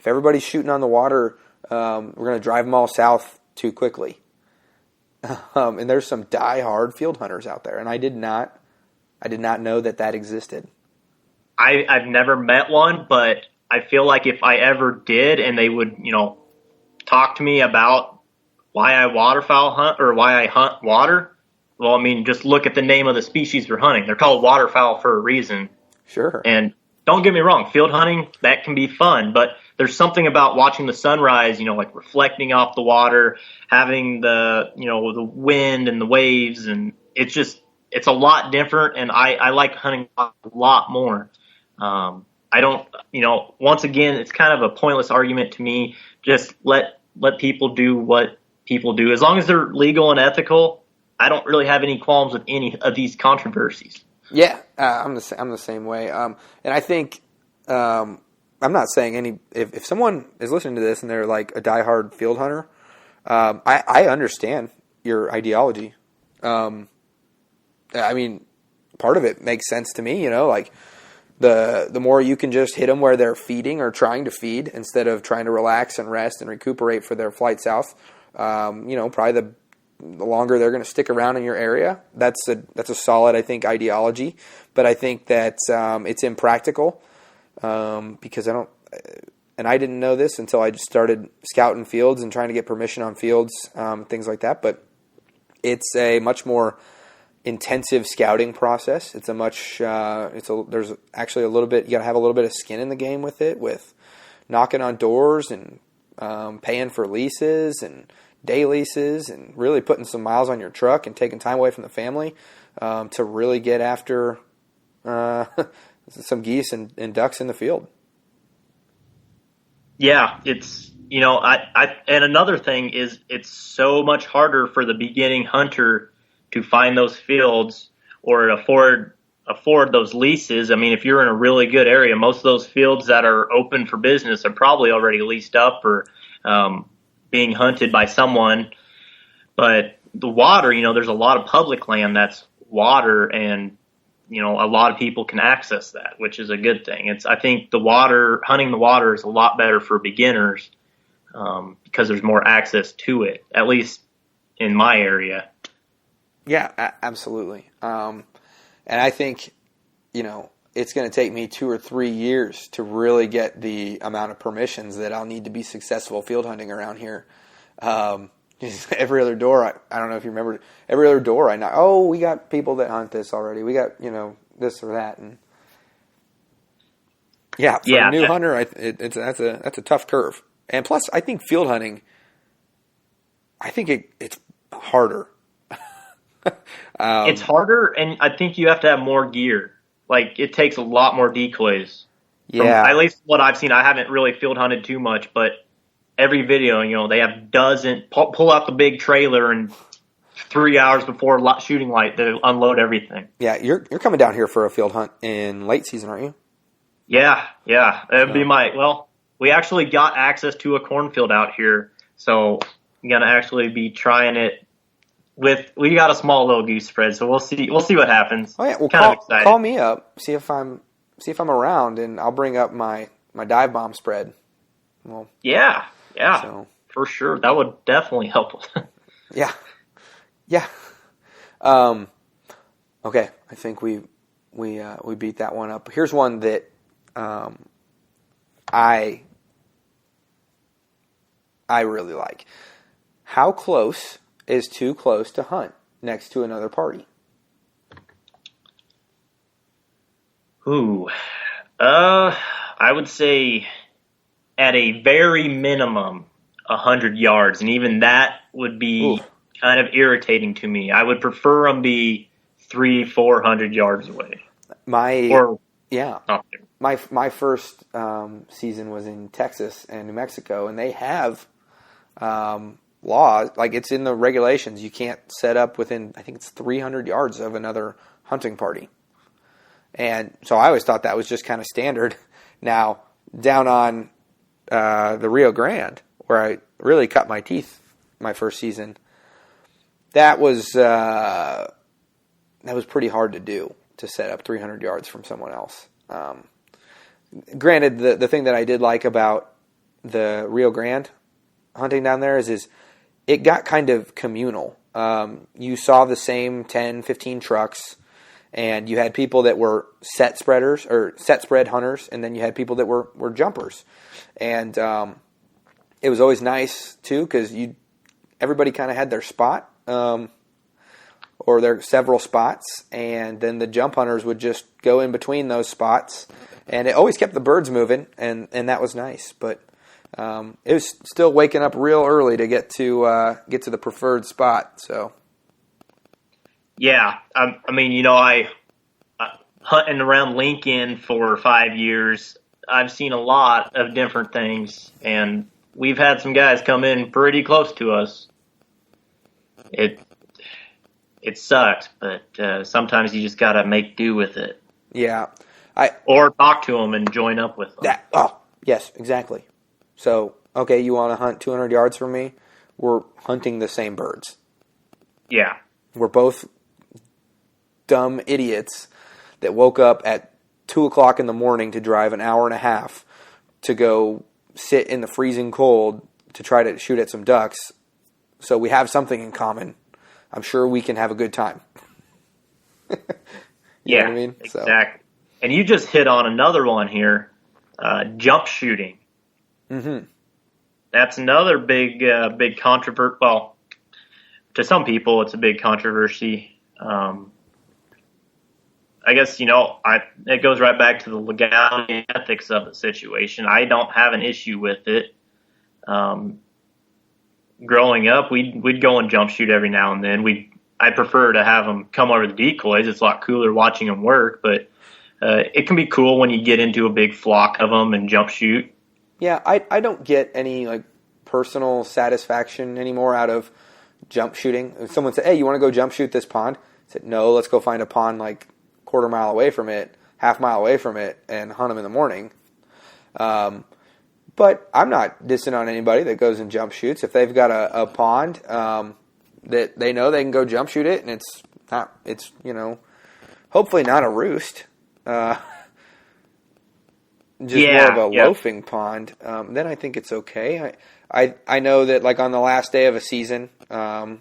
everybody's shooting on the water, we're going to drive them all south too quickly. And there's some die-hard field hunters out there. And I did not know that existed. I've never met one, but I feel like if I ever did and they would, talk to me about why I waterfowl hunt or why I hunt water. Well, I mean, just look at the name of the species they're hunting. They're called waterfowl for a reason. Sure. And don't get me wrong, field hunting, that can be fun, but there's something about watching the sunrise, like reflecting off the water, having the wind and the waves, and it's a lot different, and I like hunting a lot more. I don't, once again, it's kind of a pointless argument to me. Just let people do what people do. As long as they're legal and ethical, I don't really have any qualms with any of these controversies. Yeah, I'm the same way. And I think I'm not saying if someone is listening to this and they're like a diehard field hunter, I understand your ideology. I mean, part of it makes sense to me. Like the more you can just hit them where they're feeding or trying to feed instead of trying to relax and rest and recuperate for their flight south. Probably the longer they're going to stick around in your area. That's a solid, I think, ideology. But I think that it's impractical because I didn't know this until I just started scouting fields and trying to get permission on fields, things like that. But it's a much more intensive scouting process. It's there's actually a little bit, you got to have a little bit of skin in the game with it, with knocking on doors and paying for leases and day leases and really putting some miles on your truck and taking time away from the family to really get after some geese and ducks in the field. Yeah, it's and another thing is it's so much harder for the beginning hunter to find those fields or afford those leases. I mean, if you're in a really good area, most of those fields that are open for business are probably already leased up or being hunted by someone. But the water, there's a lot of public land that's water, and a lot of people can access that, which is a good thing. I think hunting the water is a lot better for beginners because there's more access to it, at least in my area. Yeah, absolutely. And I think, it's going to take me 2 or 3 years to really get the amount of permissions that I'll need to be successful field hunting around here. Every other door, I don't know if you remember, every other door I knock, we got people that hunt this already. We got, this or that. And yeah, for a new hunter, that's a tough curve. And plus, I think field hunting, it's harder. It's harder, and I think you have to have more gear. Like, it takes a lot more decoys. Yeah. At least what I've seen. I haven't really field hunted too much, but every video, they have pull out the big trailer and 3 hours before shooting light, they unload everything. Yeah, you're coming down here for a field hunt in late season, aren't you? Yeah. It'd be we actually got access to a cornfield out here, so I'm going to actually be trying it. We got a small little goose spread, so we'll see what happens. Oh yeah, well call me up, see if I'm around, and I'll bring up my dive bomb spread. Well, yeah, so. For sure, that would definitely help. Yeah. Okay, I think we beat that one up. Here's one that I really like. How close is too close to hunt next to another party? Ooh. I would say at a very minimum 100 yards, and even that would be kind of irritating to me. I would prefer them be 300-400 yards away. My first season was in Texas and New Mexico, and they have laws, like it's in the regulations. You can't set up within, I think it's 300 yards of another hunting party. And so I always thought that was just kind of standard. Now, down on the Rio Grande, where I really cut my teeth my first season, that was pretty hard to do, to set up 300 yards from someone else. Granted, the thing that I did like about the Rio Grande hunting down there is it got kind of communal. You saw the same 10, 15 trucks, and you had people that were set spread hunters, and then you had people that were jumpers. And it was always nice, too, because everybody kind of had their spot, or their several spots, and then the jump hunters would just go in between those spots, and it always kept the birds moving, and that was nice. But it was still waking up real early to get to the preferred spot. So yeah, I mean, I hunting around Lincoln for 5 years. I've seen a lot of different things, and we've had some guys come in pretty close to us. It sucks, but sometimes you just got to make do with it. Yeah. Or talk to them and join up with them. Yes, exactly. So, okay, you want to hunt 200 yards from me? We're hunting the same birds. Yeah. We're both dumb idiots that woke up at 2 o'clock in the morning to drive an hour and a half to go sit in the freezing cold to try to shoot at some ducks. So we have something in common. I'm sure we can have a good time. You know what I mean? Exactly. So. And you just hit on another one here, jump shooting. Mm-hmm. That's another big controversy. Well, to some people, it's a big controversy. I guess, it goes right back to the legality and ethics of the situation. I don't have an issue with it. Growing up, we'd go and jump shoot every now and then. I prefer to have them come over the decoys. It's a lot cooler watching them work, but it can be cool when you get into a big flock of them and jump shoot. Yeah, I don't get any personal satisfaction anymore out of jump shooting. If someone said, "Hey, you want to go jump shoot this pond?" I said, "No, let's go find a pond quarter mile away from it, half mile away from it, and hunt them in the morning." But I'm not dissing on anybody that goes and jump shoots. If they've got a pond that they know they can go jump shoot it, and it's hopefully not a roost, more of a loafing pond, then I think it's okay. I know that on the last day of a season, or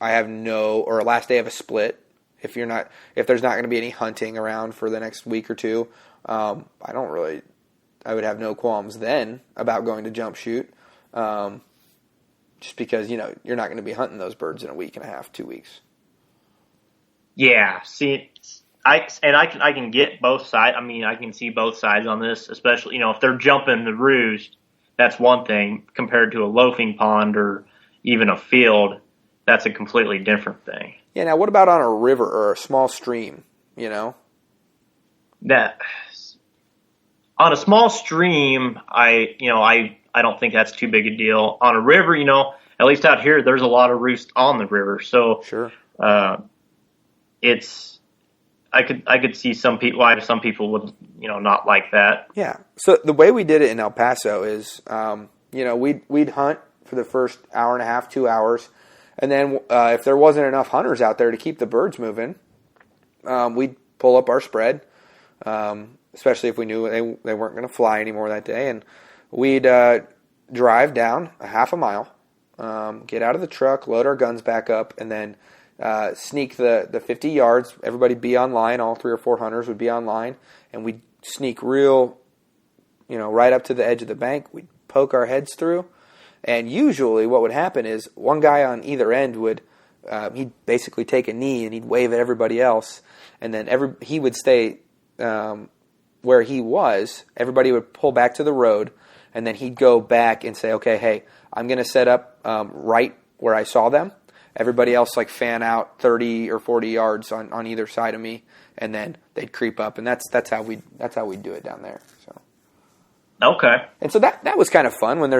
last day of a split, if there's not going to be any hunting around for the next week or two, I would have no qualms then about going to jump shoot, just because you're not going to be hunting those birds in a week and a half, 2 weeks. Yeah, see, I can get both sides. I mean, I can see both sides on this, especially if they're jumping the roost, that's one thing compared to a loafing pond or even a field. That's a completely different thing. Yeah. Now, what about on a river or a small stream? That. On a small stream, I don't think that's too big a deal. On a river, at least out here, there's a lot of roosts on the river. So, sure. I could see why some people would, not like that. Yeah. So the way we did it in El Paso is, we'd hunt for the first hour and a half, 2 hours. And then, if there wasn't enough hunters out there to keep the birds moving, we'd pull up our spread, especially if we knew they weren't going to fly anymore that day. And we'd drive down a half a mile, get out of the truck, load our guns back up, and then sneak the 50 yards. Everybody be on line. All 3 or 4 hunters would be on line. And we'd sneak real, right up to the edge of the bank. We'd poke our heads through. And usually what would happen is one guy on either end would he'd basically take a knee and he'd wave at everybody else. And then he would stay where he was. Everybody would pull back to the road. And then he'd go back and say, okay, hey, I'm going to set up right where I saw them. Everybody else fan out 30 or 40 yards on either side of me, and then they'd creep up, and that's how we do it down there. So okay, and so that was kind of fun when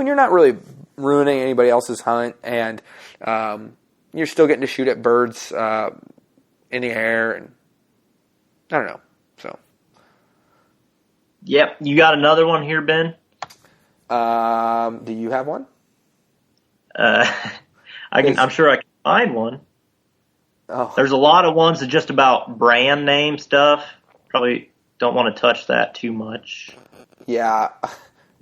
you're not really ruining anybody else's hunt, and you're still getting to shoot at birds in the air, and I don't know. So yep, you got another one here, Ben? Do you have one? I'm sure I can find one. Oh. There's a lot of ones that just about brand name stuff. Probably don't want to touch that too much. Yeah,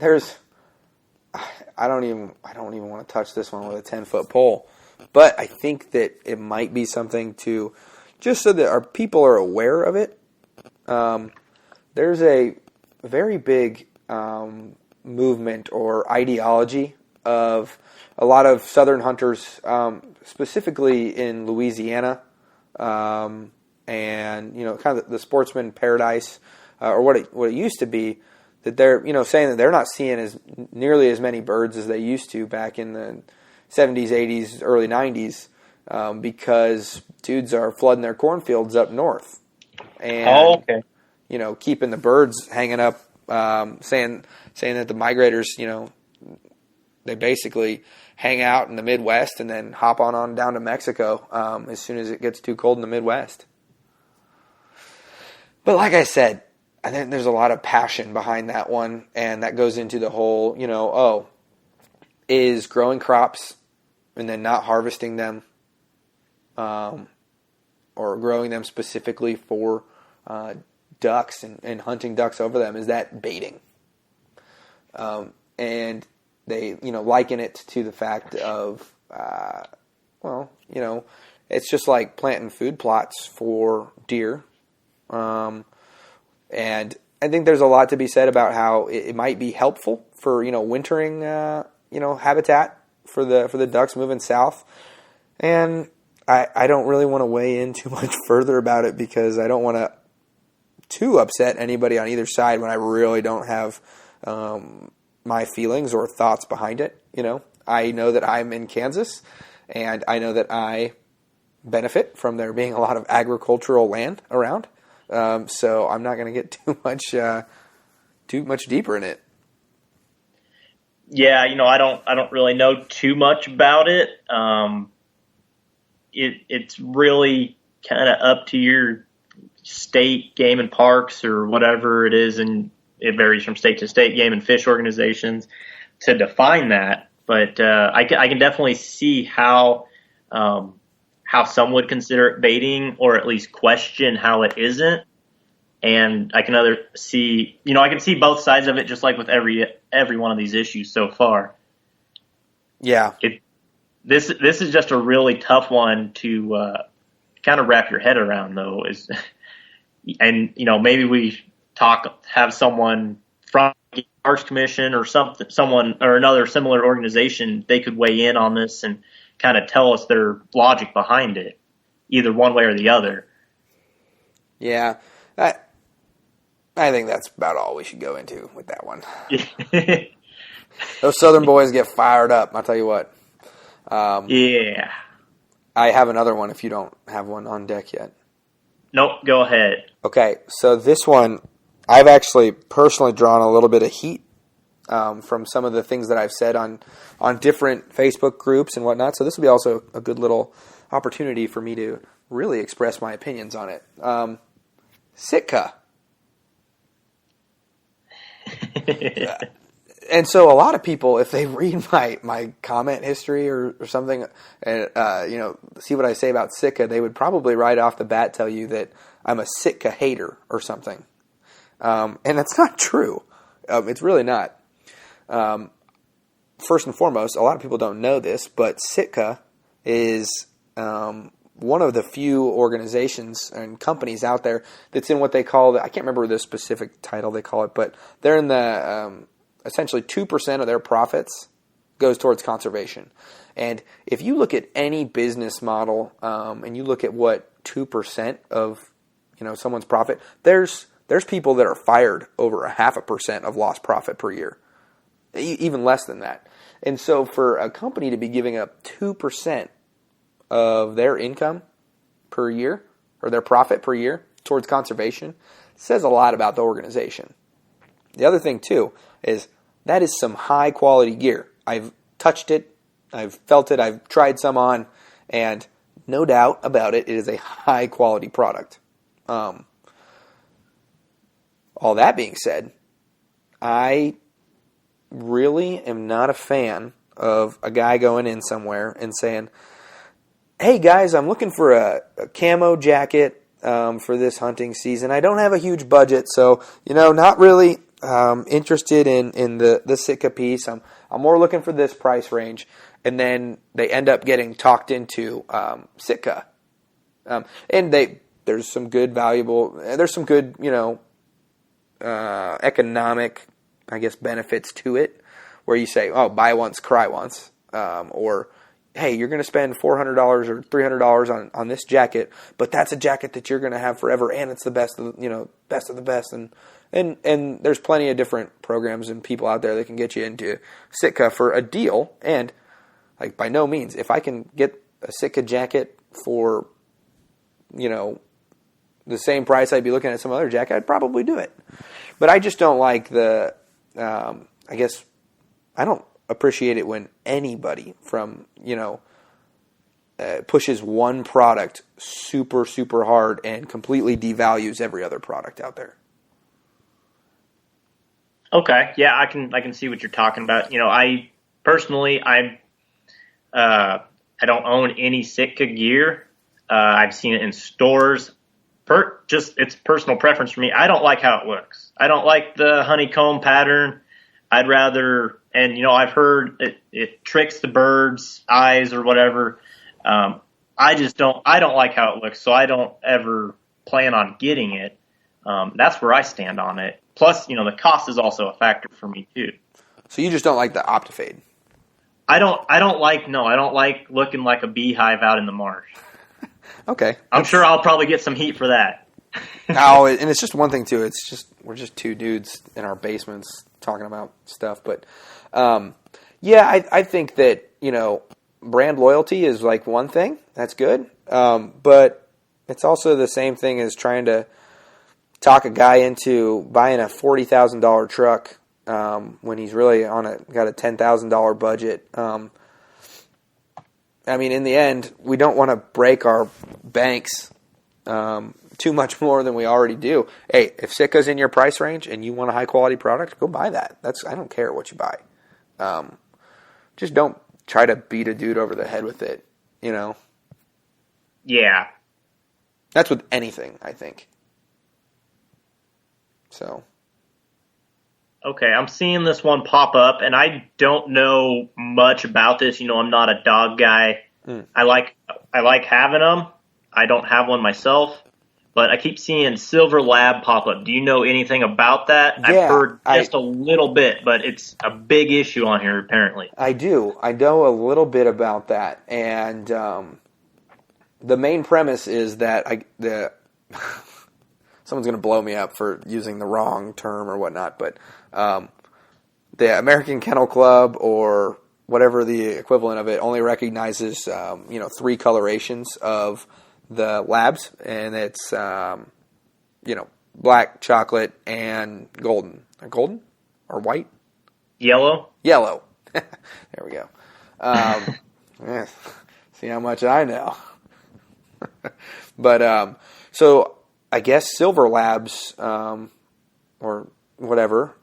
I don't even want to touch this one with a 10-foot pole. But I think that it might be something to, just so that our people are aware of it. There's a very big movement or ideology of a lot of southern hunters, specifically in Louisiana, and kind of the sportsman paradise, or what it used to be, that they're saying that they're not seeing as nearly as many birds as they used to back in the 70s, 80s, early 90s, because dudes are flooding their cornfields up north, and keeping the birds hanging up, saying that the migrators, they basically hang out in the Midwest and then hop on down to Mexico as soon as it gets too cold in the Midwest. But like I said, I think there's a lot of passion behind that one, and that goes into the whole, is growing crops and then not harvesting them, or growing them specifically for ducks and hunting ducks over them, is that baiting? And they, liken it to the fact of, it's just like planting food plots for deer. And I think there's a lot to be said about how it might be helpful for, wintering, habitat for the ducks moving south. And I don't really want to weigh in too much further about it, because I don't want to too upset anybody on either side when I really don't have my feelings or thoughts behind it. I know that I'm in Kansas, and I know that I benefit from there being a lot of agricultural land around. So I'm not going to get too much deeper in it. Yeah, I don't really know too much about it. It's really kind of up to your state game and parks or whatever it is, and it varies from state to state, game and fish organizations, to define that. But I can definitely see how some would consider it baiting, or at least question how it isn't. And I can see both sides of it, just like with every one of these issues so far. Yeah. This is just a really tough one to kind of wrap your head around, though. And maybe we have someone from the Parks Commission or someone or another similar organization, they could weigh in on this and kind of tell us their logic behind it, either one way or the other. Yeah, I think that's about all we should go into with that one. Those Southern boys get fired up, I'll tell you what. Yeah. I have another one if you don't have one on deck yet. Nope, go ahead. Okay, so this one, I've actually personally drawn a little bit of heat from some of the things that I've said on different Facebook groups and whatnot. So this will be also a good little opportunity for me to really express my opinions on it. Sitka. And so a lot of people, if they read my comment history or something, and see what I say about Sitka, they would probably right off the bat tell you that I'm a Sitka hater or something. And that's not true. It's really not. First and foremost, a lot of people don't know this, but Sitka is one of the few organizations and companies out there that's in what they call I can't remember the specific title they call it, but they're in the essentially 2% of their profits goes towards conservation. And if you look at any business model and you look at what 2% of someone's profit, there's people that are fired over 0.5% of lost profit per year, even less than that. And so for a company to be giving up 2% of their income per year, or their profit per year, towards conservation, says a lot about the organization. The other thing, too, is that is some high-quality gear. I've touched it, I've felt it, I've tried some on, and no doubt about it, it is a high-quality product. All that being said, I really am not a fan of a guy going in somewhere and saying, hey guys, I'm looking for a camo jacket for this hunting season. I don't have a huge budget, so not really interested in the Sitka piece. I'm more looking for this price range, and then they end up getting talked into Sitka, and there's some good economic, I guess, benefits to it, where you say, oh, buy once, cry once, or hey, you're going to spend $400 or $300 on this jacket, but that's a jacket that you're going to have forever, and it's the best of the best, and there's plenty of different programs and people out there that can get you into Sitka for a deal. And like, by no means, if I can get a Sitka jacket for the same price I'd be looking at some other jacket, I'd probably do it. But I just don't like I don't appreciate it when anybody from, pushes one product super, super hard and completely devalues every other product out there. Okay. Yeah, I can see what you're talking about. I personally, I don't own any Sitka gear. I've seen it in stores. It's personal preference for me. I don't like how it looks. I don't like the honeycomb pattern. I'd rather, and I've heard it tricks the birds' eyes or whatever. I don't like how it looks, so I don't ever plan on getting it. That's where I stand on it. Plus, the cost is also a factor for me too. So you just don't like the Optifade? I don't like looking like a beehive out in the marsh. Okay. I'm sure I'll probably get some heat for that. Oh, and it's just one thing too. We're just two dudes in our basements talking about stuff. But I think that brand loyalty is like one thing. That's good. But it's also the same thing as trying to talk a guy into buying a $40,000 truck when he's really got a $10,000 budget. In the end, we don't want to break our banks too much more than we already do. Hey, if Sitka's in your price range and you want a high-quality product, go buy that. I don't care what you buy. Just don't try to beat a dude over the head with it, Yeah. That's with anything, I think. So. Okay, I'm seeing this one pop up, and I don't know much about this. I'm not a dog guy. I like having them. I don't have one myself, but I keep seeing Silver Lab pop up. Do you know anything about that? Yeah, I've heard just a little bit, but it's a big issue on here apparently. I do. I know a little bit about that, and the main premise is that someone's going to blow me up for using the wrong term or whatnot, but the American Kennel Club or whatever the equivalent of it only recognizes, 3 colorations of the labs, and it's, black, chocolate, and golden. Golden or white? Yellow. There we go. See how much I know. But so I guess Silver Labs or whatever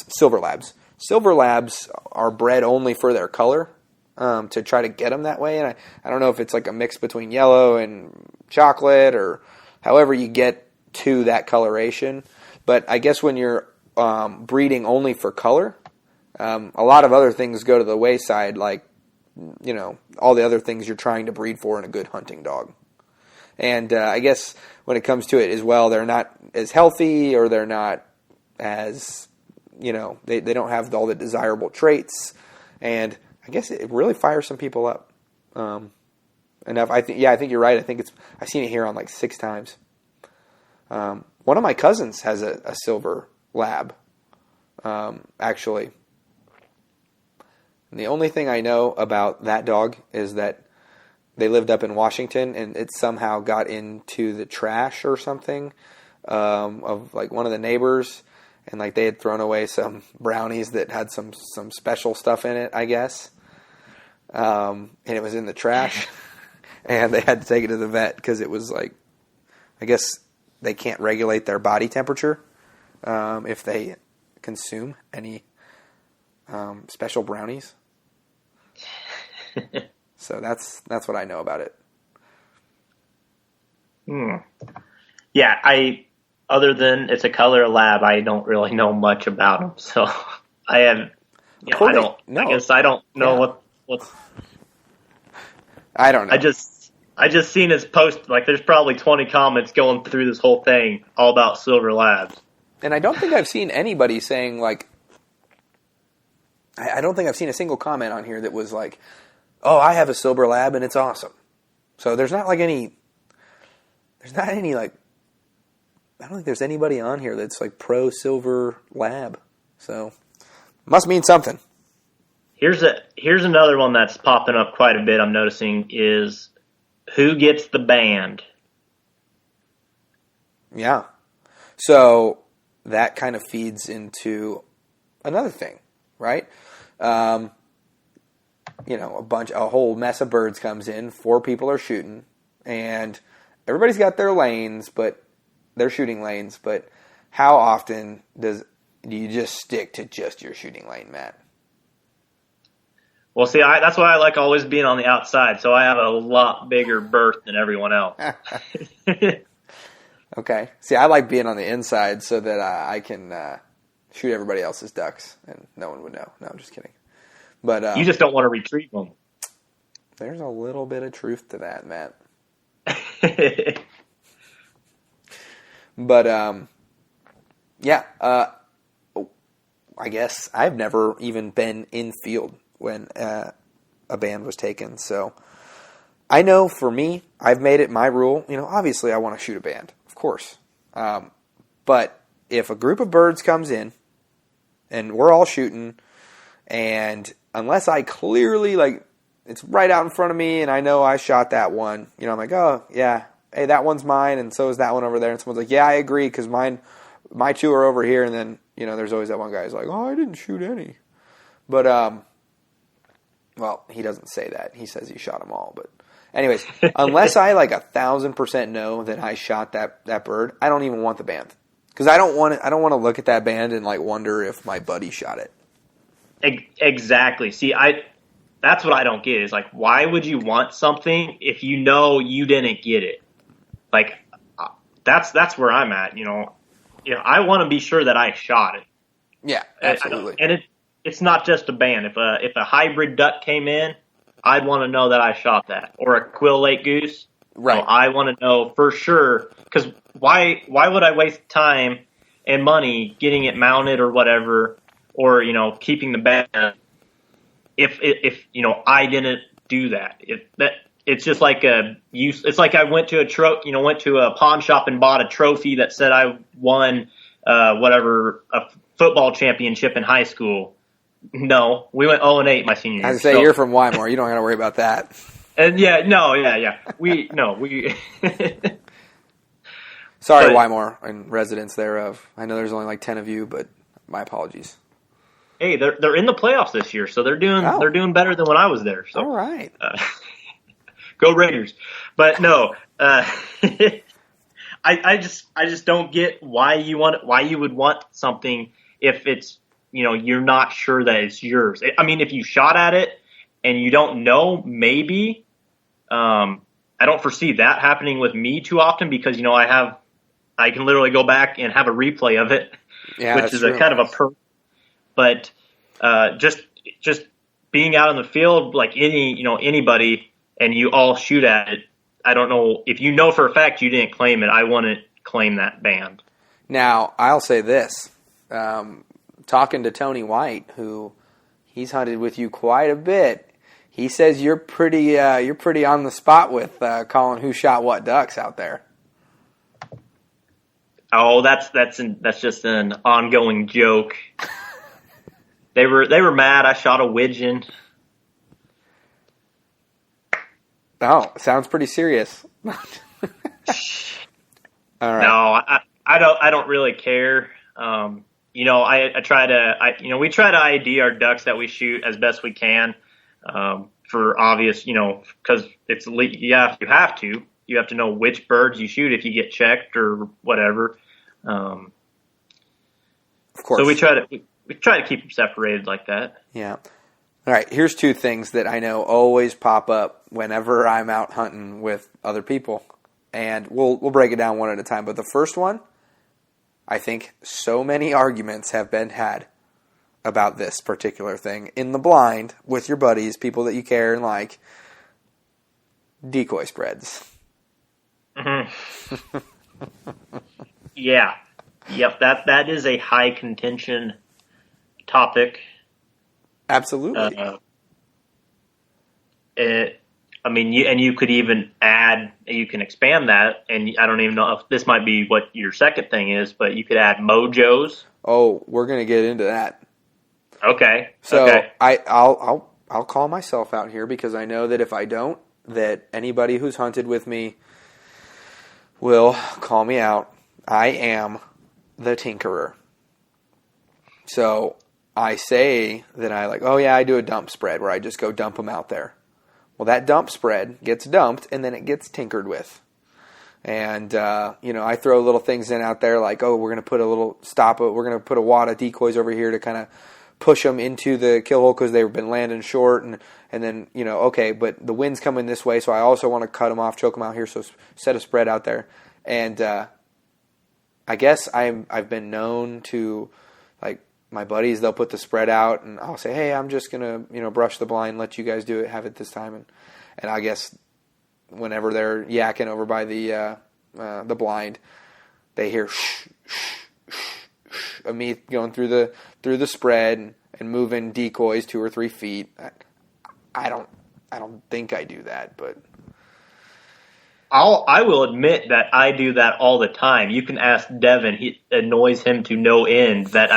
Silver Labs. Silver Labs are bred only for their color to try to get them that way. And I don't know if it's like a mix between yellow and chocolate or however you get to that coloration. But I guess when you're breeding only for color, a lot of other things go to the wayside, like, all the other things you're trying to breed for in a good hunting dog. And I guess when it comes to it as well, they're not as healthy, or they're not as, they don't have all the desirable traits. And I guess it really fires some people up. Enough. I think you're right. I've seen it here on like 6 times. One of my cousins has a silver lab, actually. And the only thing I know about that dog is that they lived up in Washington, and it somehow got into the trash or something of like one of the neighbors, and like they had thrown away some brownies that had some special stuff in it, I guess, and it was in the trash, and they had to take it to the vet because it was like, I guess they can't regulate their body temperature if they consume any special brownies. So that's what I know about it. Yeah, other than it's a color lab, I don't really know much about them. So I have, I guess I don't know what's. I don't know. I just seen his post. Like, there's probably 20 comments going through this whole thing all about Silver Labs. And I don't think I've seen anybody saying like, I don't think I've seen a single comment on here that was like, oh, I have a silver lab and it's awesome. So there's not any like, I don't think there's anybody on here that's like pro silver lab. So must mean something. Here's another one that's popping up quite a bit. I'm noticing is who gets the band. Yeah. So that kind of feeds into another thing, right? A whole mess of birds comes in, 4 people are shooting, and everybody's got their lanes, but they're shooting lanes, but how often do you just stick to just your shooting lane, Matt? Well, see, that's why I like always being on the outside, so I have a lot bigger berth than everyone else. Okay. See, I like being on the inside so that I can shoot everybody else's ducks, and no one would know. No, I'm just kidding. But you just don't want to retrieve them. There's a little bit of truth to that, Matt. But I guess I've never even been in field when a band was taken. So I know for me, I've made it my rule. Obviously I want to shoot a band, of course. But if a group of birds comes in and we're all shooting, and unless I clearly, like, it's right out in front of me and I know I shot that one, I'm like, oh, yeah, hey, that one's mine and so is that one over there. And someone's like, yeah, I agree because my 2 are over here. And then, there's always that one guy who's like, oh, I didn't shoot any. But, well, he doesn't say that. He says he shot them all. But anyways, unless I like 1,000% know that I shot that bird, I don't even want the band. Because I don't want to look at that band and like wonder if my buddy shot it. Exactly. See, that's what I don't get is like, why would you want something if you know you didn't get it? Like, that's where I'm at. I want to be sure that I shot it. Yeah, absolutely. And it's not just a band. If a hybrid duck came in, I'd want to know that I shot that, or a Quill Lake goose. Right. I want to know for sure, because why would I waste time and money getting it mounted or whatever, or keeping the band if I didn't do that. It's just like it's like I went to a pawn shop and bought a trophy that said I won a football championship in high school. No, we went 0-8 my senior year. I was say you're from Weimar. You don't got to worry about that. And yeah. We Sorry, Weimar and residents thereof. I know there's only like 10 of you, but my apologies. Hey, they're in the playoffs this year, so they're doing better than when I was there. So all right, go Raiders. But no, I just don't get why you would want something if it's you're not sure that it's yours. I mean, if you shot at it and you don't know, maybe. I don't foresee that happening with me too often because I can literally go back and have a replay of it, which is a kind of a perk. But just being out in the field like anybody, and you all shoot at it. I don't know if for a fact you didn't claim it. I wouldn't claim that band. Now I'll say this: talking to Tony White, who he's hunted with you quite a bit, he says you're pretty on the spot with calling who shot what ducks out there. Oh, that's just an ongoing joke. They were mad I shot a widgeon. Oh, sounds pretty serious. All right. No, I don't really care. We try to ID our ducks that we shoot as best we can. For obvious, because you have to know which birds you shoot if you get checked or whatever. Of course. So we try to keep them separated like that. Yeah. All right. Here's 2 things that I know always pop up whenever I'm out hunting with other people, and we'll break it down one at a time. But the first one, I think so many arguments have been had about this particular thing in the blind with your buddies, people that you care and like. Decoy spreads. Mm-hmm. Yeah. Yep. That is a high contention topic. Absolutely. You could even add, you can expand that, and I don't even know if this might be what your second thing is, but you could add mojos. Oh, we're going to get into that. Okay. So okay. I'll call myself out here because I know that if I don't, that anybody who's hunted with me will call me out. I am the tinkerer. So I say that I do a dump spread where I just go dump them out there. Well, that dump spread gets dumped and then it gets tinkered with. And, I throw little things in out there like, we're going to put we're going to put a wad of decoys over here to kind of push them into the kill hole because they've been landing short. And then, but the wind's coming this way, so I also want to cut them off, choke them out here, so set a spread out there. And I guess I've been known to, like, my buddies, they'll put the spread out, and I'll say, hey, I'm just going to, brush the blind, let you guys have it this time. And I guess whenever they're yakking over by the blind, they hear shh, shh, shh, shh, of me going through the spread and moving decoys 2 or 3 feet. I don't think I do that, but I will admit that I do that all the time. You can ask Devin; it annoys him to no end that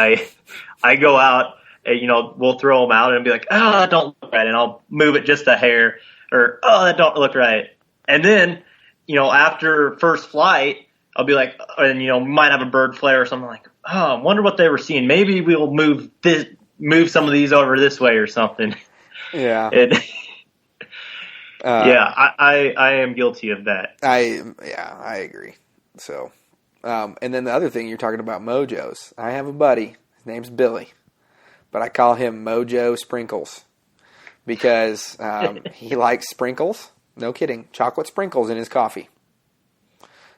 I go out and, we'll throw them out and be like, that don't look right, and I'll move it just a hair, or that don't look right, and then after first flight, I'll be like, and we might have a bird flare or something like, I wonder what they were seeing. Maybe we'll move some of these over this way or something. Yeah. I am guilty of that. I agree. So, and then the other thing, you're talking about mojos. I have a buddy. His name's Billy, but I call him Mojo Sprinkles because he likes sprinkles. No kidding, chocolate sprinkles in his coffee,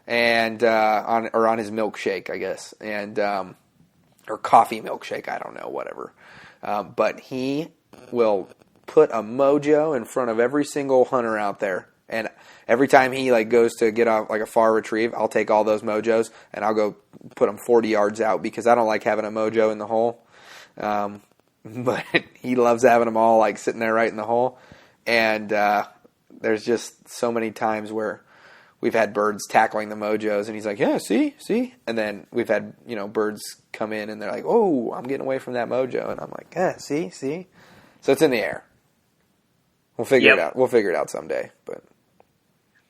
and on his milkshake, I guess, and or coffee milkshake. I don't know, whatever. But he will put a mojo in front of every single hunter out there, and every time he goes to get off a far retrieve, I'll take all those mojos and I'll go put them 40 yards out because I don't like having a mojo in the hole, but he loves having them all sitting there right in the hole. And there's just so many times where we've had birds tackling the mojos and he's like, yeah, see, and then we've had birds come in and they're like, oh, I'm getting away from that mojo, and I'm like, yeah, see, so it's in the air. We'll figure it out. We'll figure it out someday. But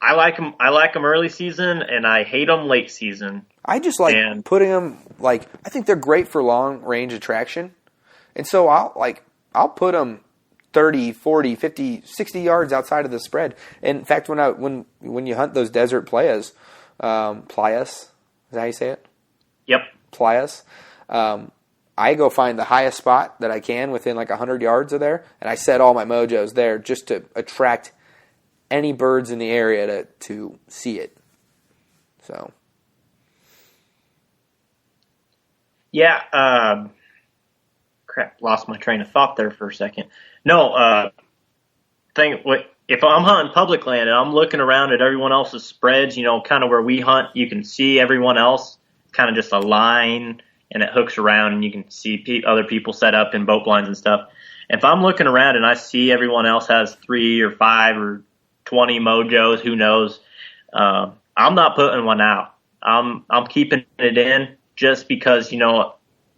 I like them. I like them early season, and I hate them late season. I just like putting them. I think they're great for long range attraction, and so I'll put them 30, 40, 50, 60 yards outside of the spread. And in fact, when you hunt those desert playas, is that how you say it? Yep, playas. I go find the highest spot that I can within 100 yards of there, and I set all my mojos there just to attract any birds in the area to see it. So, yeah. Crap, lost my train of thought there for a second. No, if I'm hunting public land and I'm looking around at everyone else's spreads, kind of where we hunt, you can see everyone else, kind of just a line. And it hooks around, and you can see other people set up in boat blinds and stuff. If I'm looking around and I see everyone else has 3 or 5 or 20 mojos, who knows, I'm not putting one out. I'm keeping it in just because,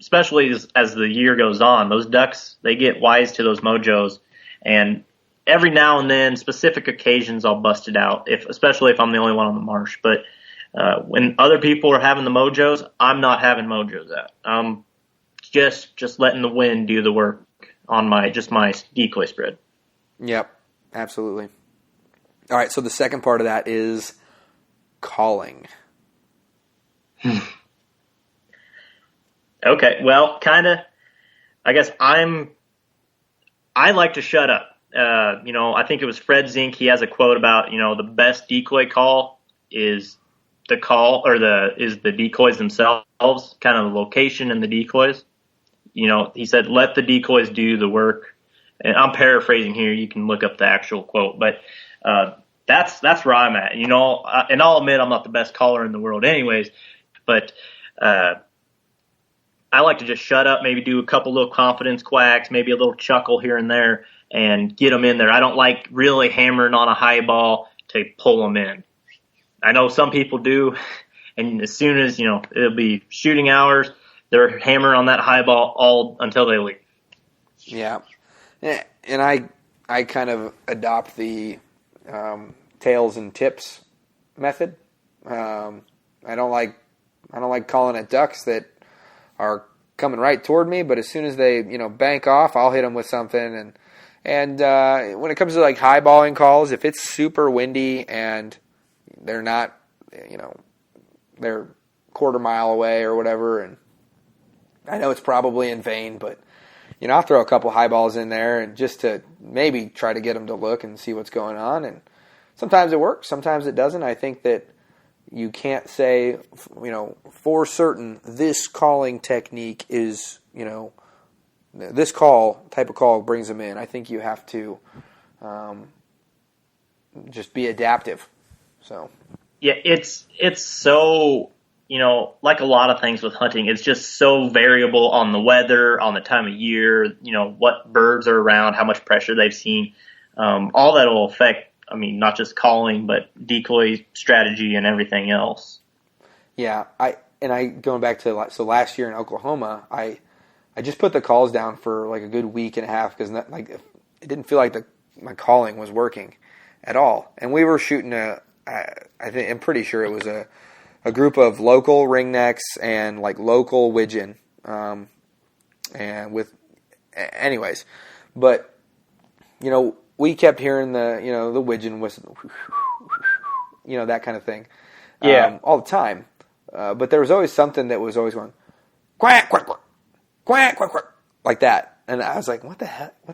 especially as the year goes on, those ducks, they get wise to those mojos. And every now and then, specific occasions, I'll bust it out, especially if I'm the only one on the marsh. But when other people are having the mojos, I'm not having mojos out. I'm just letting the wind do the work on my decoy spread. Yep, absolutely. All right, so the second part of that is calling. Okay, well, kind of. I guess I like to shut up. I think it was Fred Zink. He has a quote about the best decoy call is the decoys themselves, kind of the location and the decoys. He said, let the decoys do the work. And I'm paraphrasing here. You can look up the actual quote, but that's where I'm at. And I'll admit I'm not the best caller in the world anyways, but I like to just shut up, maybe do a couple little confidence quacks, maybe a little chuckle here and there, and get them in there. I don't like really hammering on a high ball to pull them in. I know some people do, and as soon as, it'll be shooting hours, they're hammering on that high ball all until they leave. Yeah. And I kind of adopt the tails and tips method. I don't like calling at ducks that are coming right toward me, but as soon as they, bank off, I'll hit them with something. And when it comes to like highballing calls, if it's super windy and they're not, they're quarter mile away or whatever, and I know it's probably in vain, but I'll throw a couple high balls in there and just to maybe try to get them to look and see what's going on. And sometimes it works, sometimes it doesn't. I think that you can't say, for certain this calling technique is, this type of call brings them in. I think you have to just be adaptive. So yeah, it's so, like a lot of things with hunting, it's just so variable on the weather, on the time of year, what birds are around, how much pressure they've seen. All that will affect, not just calling, but decoy strategy and everything else. Yeah, going back to last year in Oklahoma, I just put the calls down for like a good week and a half because it didn't feel like my calling was working at all, and we were shooting I'm pretty sure it was a group of local ringnecks and like local widgeon, anyways, but we kept hearing the widgeon whistle, that kind of thing, all the time. But there was always something that was always going quack quack quack quack quack quack like that, and I was like, what the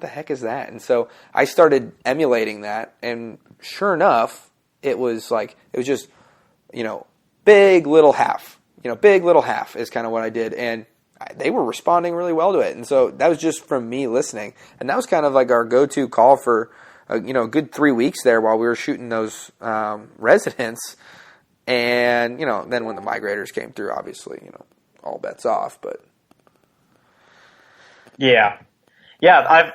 heck is that? And so I started emulating that, and sure enough, it was just big little half, big little half is kind of what I did, and they were responding really well to it. And so that was just from me listening. And that was kind of like our go-to call for, a good 3 weeks there while we were shooting those residents. And, then when the migrators came through, obviously, all bets off. But yeah, I've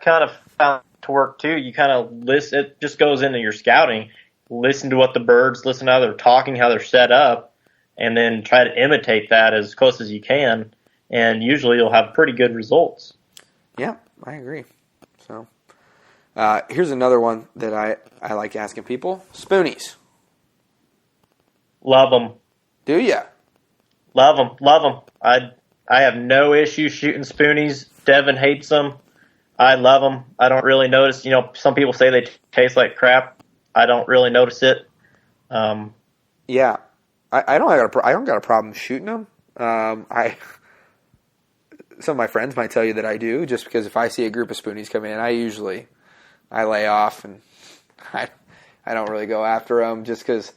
kind of found to work too. You kind of listen. It just goes into your scouting. Listen to what the birds, listen to how they're talking, how they're set up, and then try to imitate that as close as you can, and usually you'll have pretty good results. Yeah, I agree. So here's another one that I like asking people. Spoonies. Love them. Do ya? Love them. I have no issue shooting spoonies. Devin hates them. I love them. I don't really notice, some people say they taste like crap. I don't really notice it. Yeah. I don't got a problem shooting them. Some of my friends might tell you that I do, just because if I see a group of spoonies come in, I lay off and I don't really go after them, just because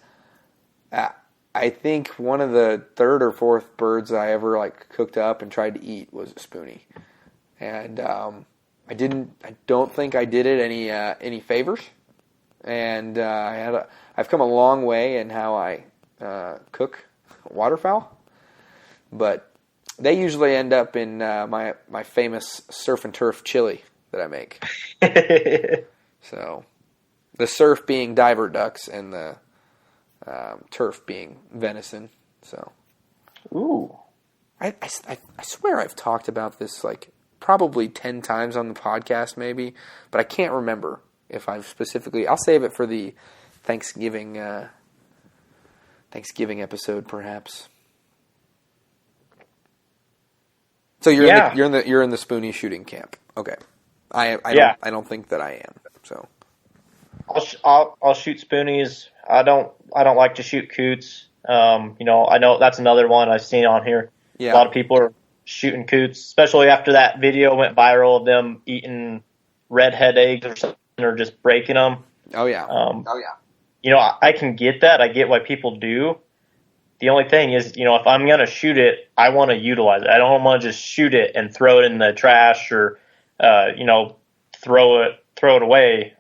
I think one of the third or fourth birds I ever cooked up and tried to eat was a spoonie, and I don't think I did it any favors, and I've come a long way in how I cook waterfowl, but they usually end up in my famous surf and turf chili that I make. So the surf being diver ducks and the turf being venison. So, ooh, I swear I've talked about this probably 10 times on the podcast, maybe, but I can't remember if I've specifically. I'll save it for the Thanksgiving episode, perhaps. So you're in the spoonie shooting camp. Okay, I don't think that I am. So I'll shoot spoonies. I don't like to shoot coots. I know that's another one I've seen on here. Yeah. A lot of people are shooting coots, especially after that video went viral of them eating redhead eggs or something, or just breaking them. Oh yeah. I can get that. I get why people do. The only thing is, if I'm going to shoot it, I want to utilize it. I don't want to just shoot it and throw it in the trash or, throw it away.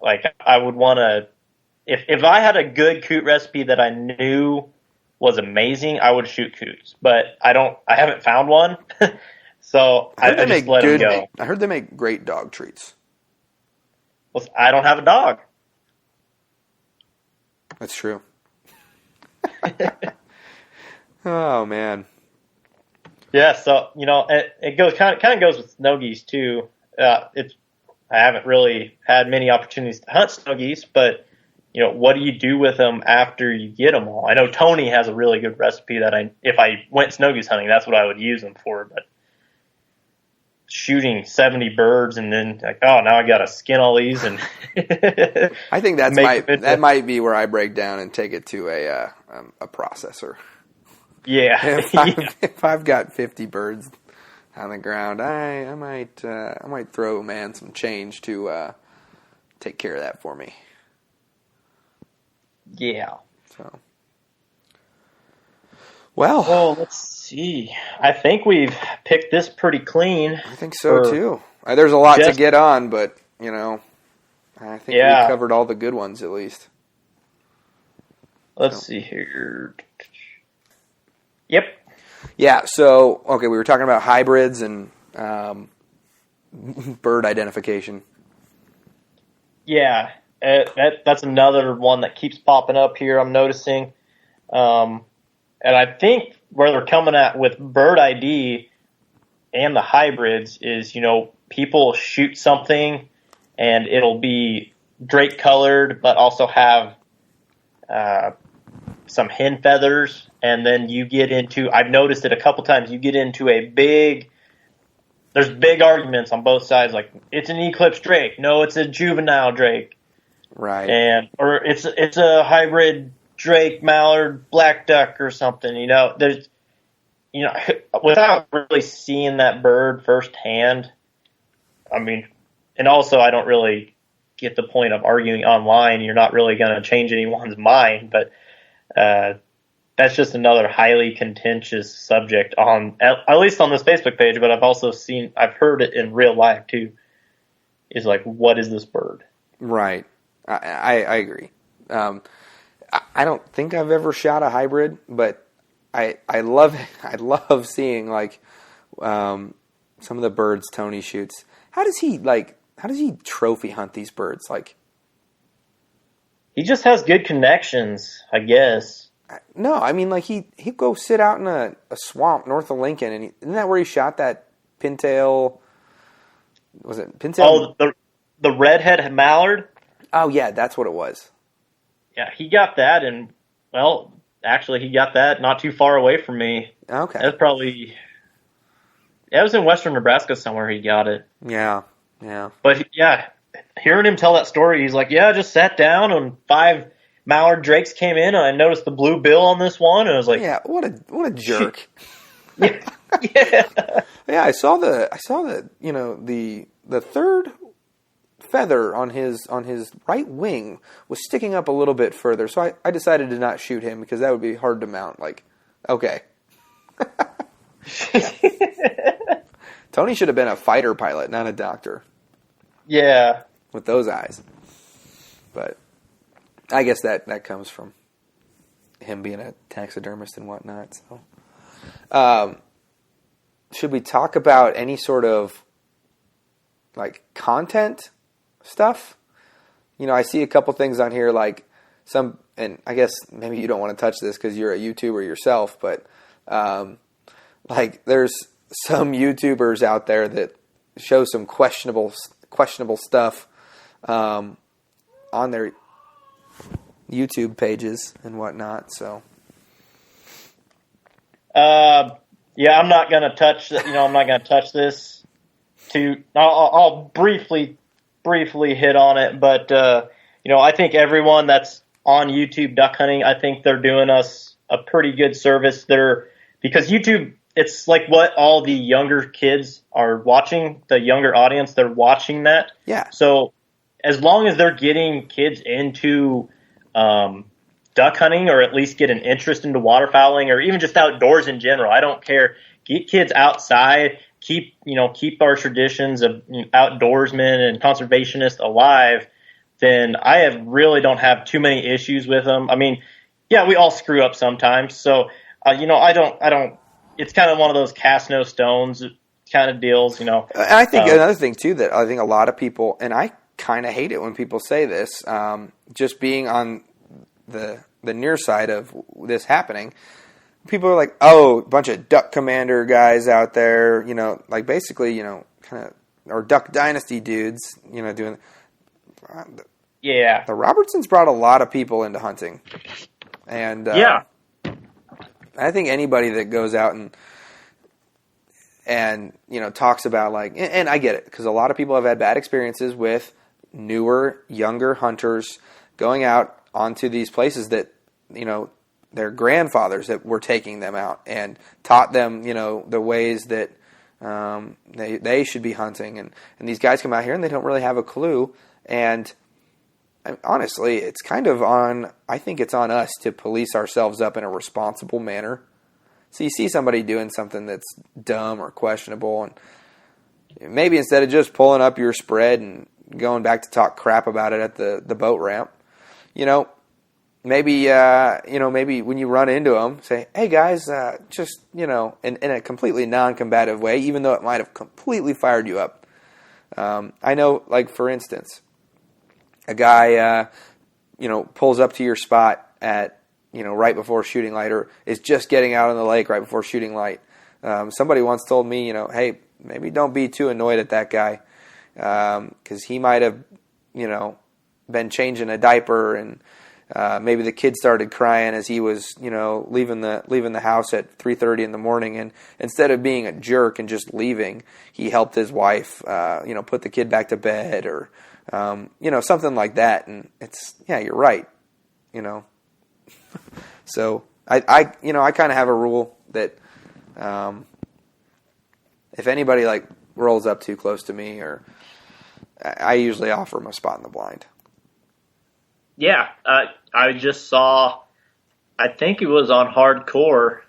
I would want to, if I had a good coot recipe that I knew was amazing, I would shoot coots. But I haven't found one, so I just let them go. I heard they make great dog treats. Well, I don't have a dog. That's true. Oh man. Yeah, so it goes kind of goes with snow geese too. I haven't really had many opportunities to hunt snow geese, but what do you do with them after you get them all? I know Tony has a really good recipe that if I went snow goose hunting, that's what I would use them for. But shooting 70 birds and then now I got to skin all these and I think that might be where I break down and take it to a processor. Yeah. If I've got 50 birds on the ground, I might throw man some change to take care of that for me. Yeah. So. Well, let's see. I think we've picked this pretty clean. I think so too. There's a lot to get on, but I think we covered all the good ones at least. Let's see here. Yep. Yeah. So we were talking about hybrids and bird identification. Yeah. That's another one that keeps popping up here, I'm noticing. And I think where they're coming at with bird ID and the hybrids is, people shoot something and it'll be drake colored, but also have some hen feathers. And then you get into, I've noticed it a couple times, you get into there's big arguments on both sides, like it's an eclipse drake. No, it's a juvenile drake. Right. Or it's a hybrid drake, mallard, black duck or something, there's, without really seeing that bird firsthand. I mean, and also I don't really get the point of arguing online. You're not really going to change anyone's mind, but, that's just another highly contentious subject at least on this Facebook page, but I've heard it in real life too, is like, what is this bird? Right. I agree. I don't think I've ever shot a hybrid, but I love seeing some of the birds Tony shoots. How does he trophy hunt these birds? He just has good connections, I guess. No, I mean he'd go sit out in a swamp north of Lincoln, and isn't that where he shot that pintail? Was it pintail? Oh, the redhead mallard. Oh yeah, that's what it was. Yeah, he got that, and actually, he got that not too far away from me. Okay, that's probably. It was in western Nebraska somewhere. He got it. Yeah. But hearing him tell that story, he's like, I just sat down and 5 mallard drakes came in, and I noticed the blue bill on this one, and I was like, yeah, what a jerk. Yeah. Yeah, I saw the the third feather on his right wing was sticking up a little bit further, so I decided to not shoot him because that would be hard to mount. Okay. Tony should have been a fighter pilot, not a doctor. Yeah. With those eyes. But I guess that comes from him being a taxidermist and whatnot. So, should we talk about any sort of content stuff? I see a couple things on here and I guess maybe you don't want to touch this because you're a YouTuber yourself, but there's some YouTubers out there that show some questionable stuff on their YouTube pages and whatnot. So, I'm not gonna touch. I'm not gonna touch this. I'll briefly hit on it, but I think everyone that's on YouTube duck hunting, I think they're doing us a pretty good service. Because YouTube, it's like what all the younger kids are watching. The younger audience, they're watching that. Yeah. So as long as they're getting kids into duck hunting, or at least get an interest into waterfowling, or even just outdoors in general, I don't care. Get kids outside. Keep our traditions of outdoorsmen and conservationists alive. Then I really don't have too many issues with them. I mean, Yeah, we all screw up sometimes. So, I don't. It's kind of one of those cast no stones kind of deals. And I think another thing too that I think a lot of people, and I kind of hate it when people say this, just being on the near side of this happening. People are like, oh, a bunch of Duck Commander guys out there, like basically, kind of, or Duck Dynasty dudes, doing. Yeah. The Robertsons brought a lot of people into hunting. And yeah. I think anybody that goes out and talks about and I get it, because a lot of people have had bad experiences with newer, younger hunters going out onto these places that, their grandfathers that were taking them out and taught them, the ways that they should be hunting. And these guys come out here and they don't really have a clue. And honestly, it's kind of I think it's on us to police ourselves up in a responsible manner. So you see somebody doing something that's dumb or questionable, and maybe instead of just pulling up your spread and going back to talk crap about it at the boat ramp, maybe when you run into them, say, hey guys, just, in a completely non-combative way, even though it might have completely fired you up. I know, for instance, a guy, pulls up to your spot at, right before shooting light, or is just getting out on the lake right before shooting light. Somebody once told me, hey, maybe don't be too annoyed at that guy, because he might have, been changing a diaper, and maybe the kid started crying as he was, leaving the house at 3:30 in the morning, and instead of being a jerk and just leaving, he helped his wife, put the kid back to bed, or something like that. And it's, yeah, you're right, So I kind of have a rule that if anybody rolls up too close to me, or I usually offer them a spot in the blind. Yeah, I just saw, I think it was on Hardcore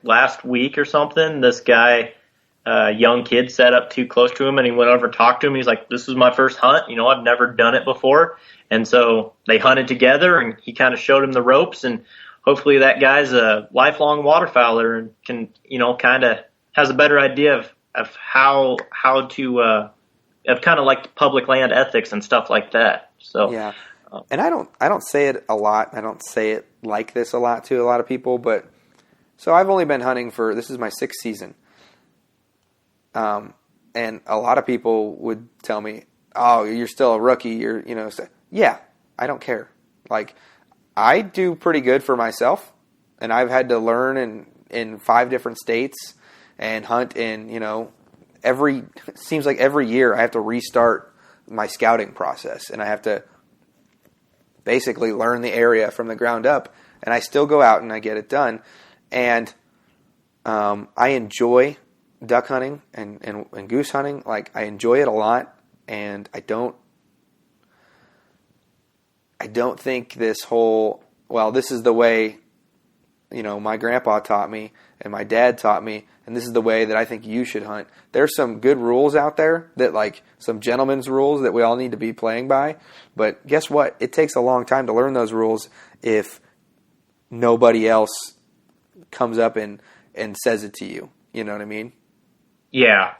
last week or something, this guy, young kid, sat up too close to him, and he went over and talked to him. He's like, this is my first hunt. I've never done it before. And so they hunted together, and he kind of showed him the ropes, and hopefully that guy's a lifelong waterfowler and can, kind of has a better idea of how to, of kind of like public land ethics and stuff like that. So, yeah. And I don't say it a lot. I don't say it like this a lot to a lot of people, but so I've only been hunting this is my 6th season. And a lot of people would tell me, oh, you're still a rookie. Yeah, I don't care. I do pretty good for myself, and I've had to learn in 5 different states and hunt in, it seems like every year I have to restart my scouting process, and I have to basically learn the area from the ground up, and I still go out and I get it done. And I enjoy duck hunting and goose hunting. I enjoy it a lot, and I don't think this whole, this is the way, my grandpa taught me and my dad taught me, and this is the way that I think you should hunt. There's some good rules out there that some gentleman's rules that we all need to be playing by. But guess what? It takes a long time to learn those rules if nobody else comes up and says it to you. You know what I mean? Yeah.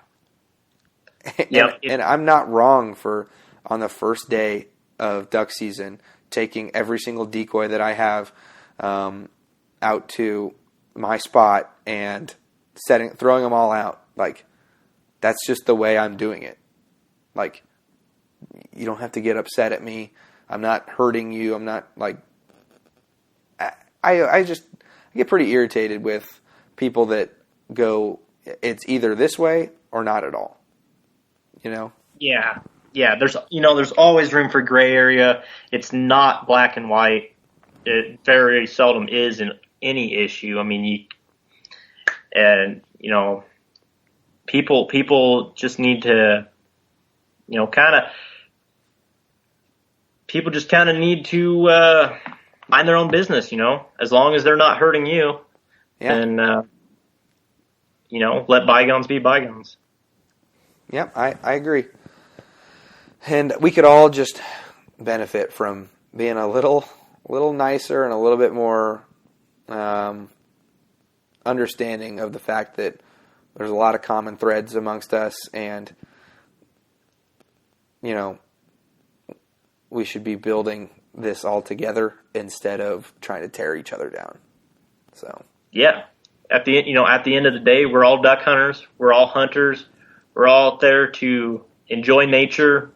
And I'm not wrong for, on the first day of duck season, taking every single decoy that I have out to my spot and throwing them all out. That's just the way I'm doing it. You don't have to get upset at me. I'm not hurting you. I'm not I get pretty irritated with people that go, it's either this way or not at all. Yeah. Yeah. There's always room for gray area. It's not black and white. It very seldom is in any issue. I mean, people just need to, people just kind of need to mind their own business, as long as they're not hurting you. Yeah. And, let bygones be bygones. Yep, I agree. And we could all just benefit from being a little little nicer and a little bit more understanding of the fact that there's a lot of common threads amongst us, and we should be building this all together instead of trying to tear each other down. So yeah, at the end of the day, we're all duck hunters. We're all hunters. We're all out there to enjoy nature.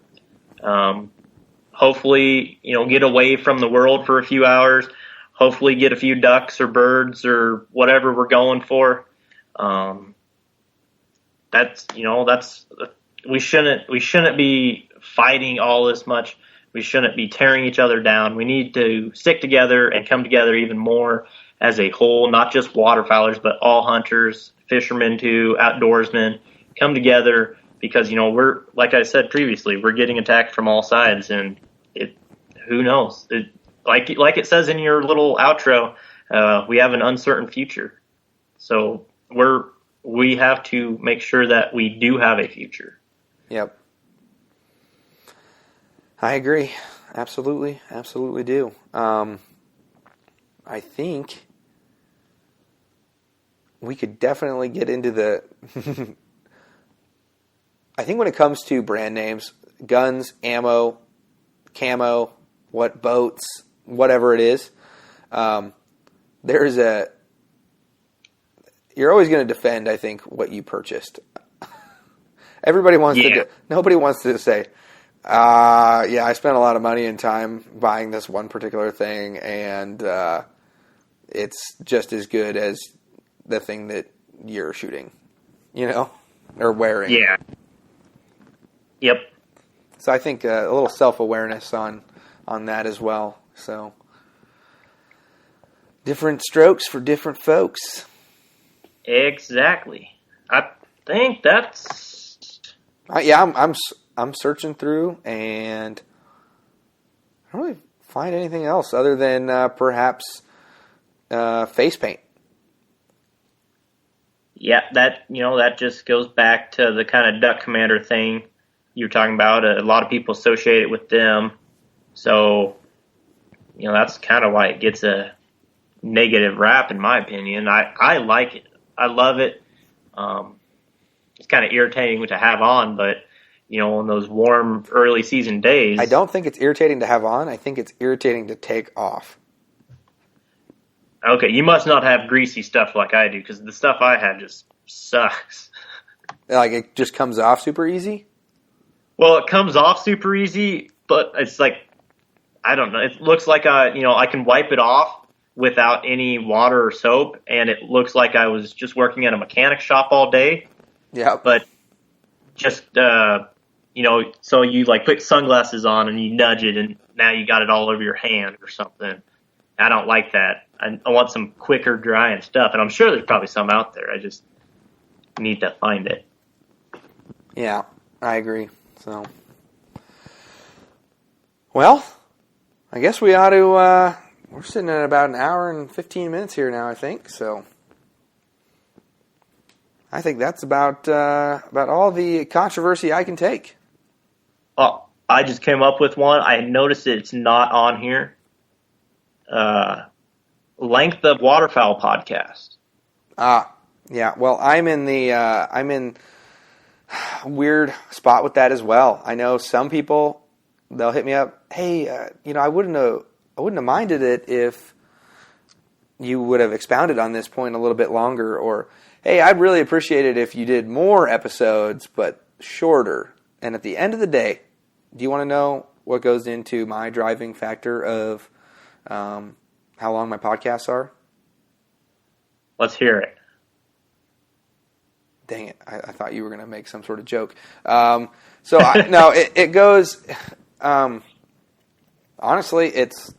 Hopefully, get away from the world for a few hours. Hopefully, get a few ducks or birds or whatever we're going for. We shouldn't be fighting all this much. We shouldn't be tearing each other down. We need to stick together and come together even more as a whole, not just waterfowlers, but all hunters, fishermen too, outdoorsmen, come together because, we're, like I said previously, we're getting attacked from all sides, and who knows? Like it says in your little outro, we have an uncertain future. So we have to make sure that we do have a future. Yep. I agree. Absolutely do. I think we could definitely get into the... I think when it comes to brand names, guns, ammo, camo, boats, whatever it is, you're always going to defend, I think, what you purchased. Everybody wants nobody wants to say, I spent a lot of money and time buying this one particular thing, and it's just as good as the thing that you're shooting, or wearing. Yeah. Yep. So I think a little self-awareness on that as well. So different strokes for different folks. Exactly. I think that's... I'm searching through, and I don't really find anything else other than perhaps face paint. Yeah, that just goes back to the kind of duck commander thing you're talking about. A lot of people associate it with them. So, that's kind of why it gets a negative rap, in my opinion. I like it. I love it. It's kind of irritating to have on, but, in those warm early season days. I don't think it's irritating to have on. I think it's irritating to take off. Okay, you must not have greasy stuff like I do, because the stuff I have just sucks. Like, it just comes off super easy? Well, it comes off super easy, but it's like, I don't know. It looks like I can wipe it off without any water or soap, and it looks like I was just working at a mechanic shop all day. Yeah. But just, so you like put sunglasses on and you nudge it, and now you got it all over your hand or something. I don't like that. I want some quicker drying stuff, and I'm sure there's probably some out there. I just need to find it. Yeah, I agree. So, well, I guess we ought to, we're sitting at about an hour and 15 minutes here now, I think. So, I think that's about all the controversy I can take. Oh, I just came up with one. I noticed it's not on here. Length of Waterfowl podcast. Yeah. Well, I'm in weird spot with that as well. I know some people, they'll hit me up. Hey, I wouldn't have minded it if you would have expounded on this point a little bit longer, or hey, I'd really appreciate it if you did more episodes but shorter. And at the end of the day, do you want to know what goes into my driving factor of how long my podcasts are? Let's hear it. Dang it. I thought you were going to make some sort of joke. It goes... honestly, it's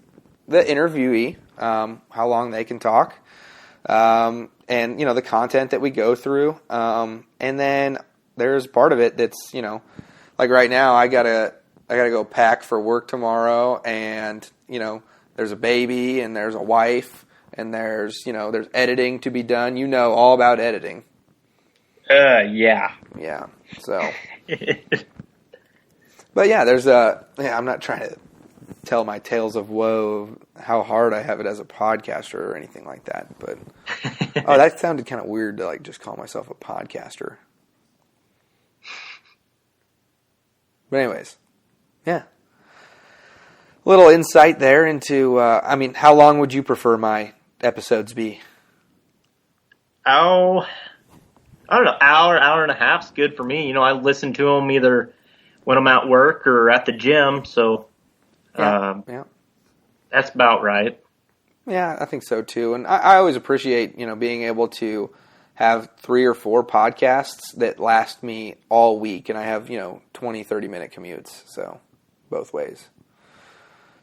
the interviewee, how long they can talk, and, the content that we go through. And then there's part of it that's, like right now, I gotta go pack for work tomorrow, and, there's a baby, and there's a wife, and there's editing to be done. You know all about editing. Yeah. Yeah. So. But yeah, I'm not trying to tell my tales of woe how hard I have it as a podcaster or anything like that. But that sounded kind of weird to like just call myself a podcaster. But anyways, yeah. Little insight there into, how long would you prefer my episodes be? Oh, I don't know, hour and a half's good for me. I listen to them either when I'm at work or at the gym, so that's about right. Yeah, I think so too. And I always appreciate, being able to have 3 or 4 podcasts that last me all week, and I have, 20, 30-minute commutes, so both ways.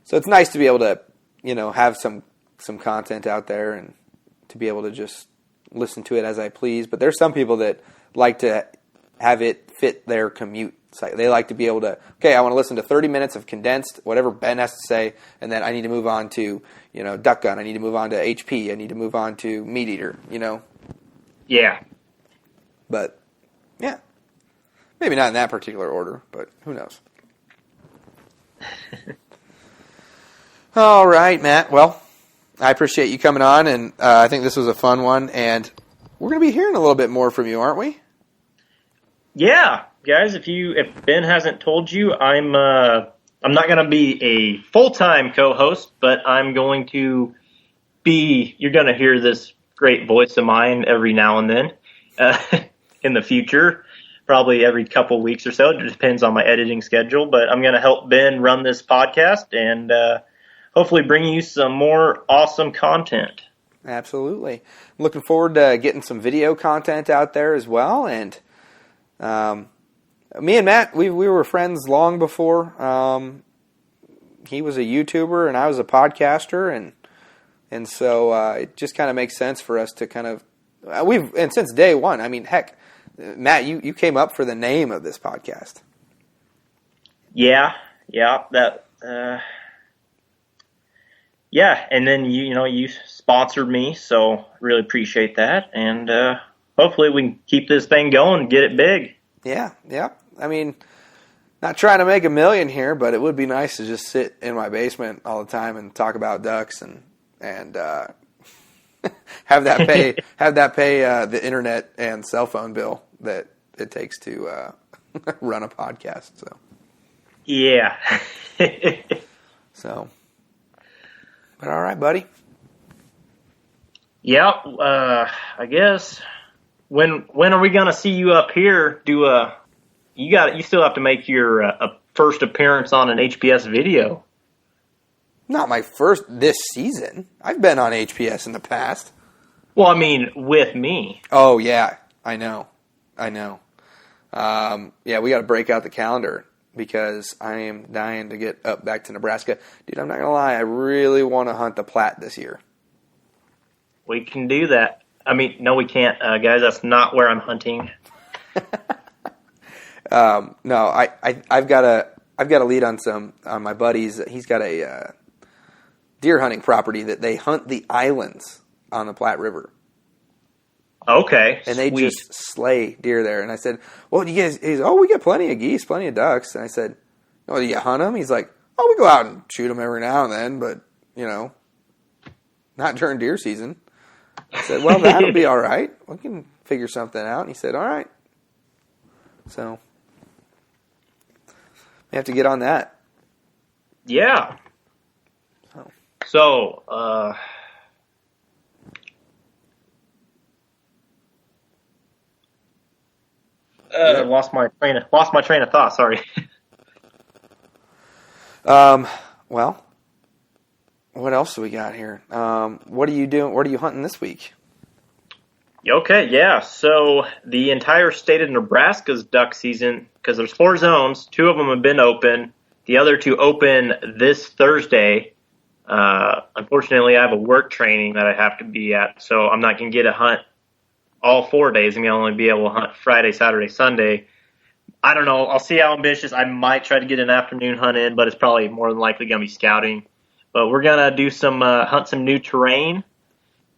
So it's nice to be able to, have some content out there and to be able to just listen to it as I please. But there's some people that like to have it fit their commute. They like to be able to, I want to listen to 30 minutes of condensed, whatever Ben has to say, and then I need to move on to, Duck Gun. I need to move on to HP. I need to move on to Meat Eater, Yeah. But, yeah. Maybe not in that particular order, but who knows. All right, Matt. Well, I appreciate you coming on, and I think this was a fun one, and we're going to be hearing a little bit more from you, aren't we? Yeah, guys. If Ben hasn't told you, I'm not going to be a full-time co-host, but I'm going to be. You're going to hear this great voice of mine every now and then in the future, probably every couple weeks or so. It depends on my editing schedule, but I'm going to help Ben run this podcast and hopefully bring you some more awesome content. Absolutely. I'm looking forward to getting some video content out there as well. And me and Matt, we were friends long before. He was a YouTuber and I was a podcaster, and so it just kind of makes sense for us to kind of and since day one. I mean, heck, Matt, you came up for the name of this podcast. Yeah, and then you sponsored me, so really appreciate that, and hopefully we can keep this thing going and get it big. Yeah. I mean, not trying to make $1 million here, but it would be nice to just sit in my basement all the time and talk about ducks and have that pay the internet and cell phone bill that it takes to run a podcast. So yeah. So, but all right, buddy. Yeah, I guess when are we gonna see you up here? You still have to make your first appearance on an HPS video. Not my first this season. I've been on HPS in the past. Well, I mean, with me. Oh yeah, I know. Yeah, we got to break out the calendar because I am dying to get up back to Nebraska. Dude, I'm not gonna lie, I really want to hunt the Platte this year. We can do that. I mean, no, we can't, guys. That's not where I'm hunting. No, I've got a lead on my buddies. He's got a deer hunting property that they hunt the islands on the Platte River. Okay, and they just slay deer there. And I said, "Well, do you guys?" He's, "Oh, we get plenty of geese, plenty of ducks." And I said, "Oh, do you hunt them?" He's like, "Oh, we go out and shoot them every now and then, but not during deer season." I said, "Well, that'll be all right. We can figure something out." And he said, "All right." So we have to get on that. Yeah. So, lost my train of thought. Sorry. Well, what else do we got here? What are you doing? What are you hunting this week? Okay, yeah. So the entire state of Nebraska's duck season, because there's 4 zones, 2 of them have been open. The other 2 open this Thursday. Unfortunately, I have a work training that I have to be at, so I'm not going to get to hunt all 4 days. I'm going to only be able to hunt Friday, Saturday, Sunday. I don't know. I'll see how ambitious. I might try to get an afternoon hunt in, but it's probably more than likely going to be scouting. But we're going to do hunt some new terrain.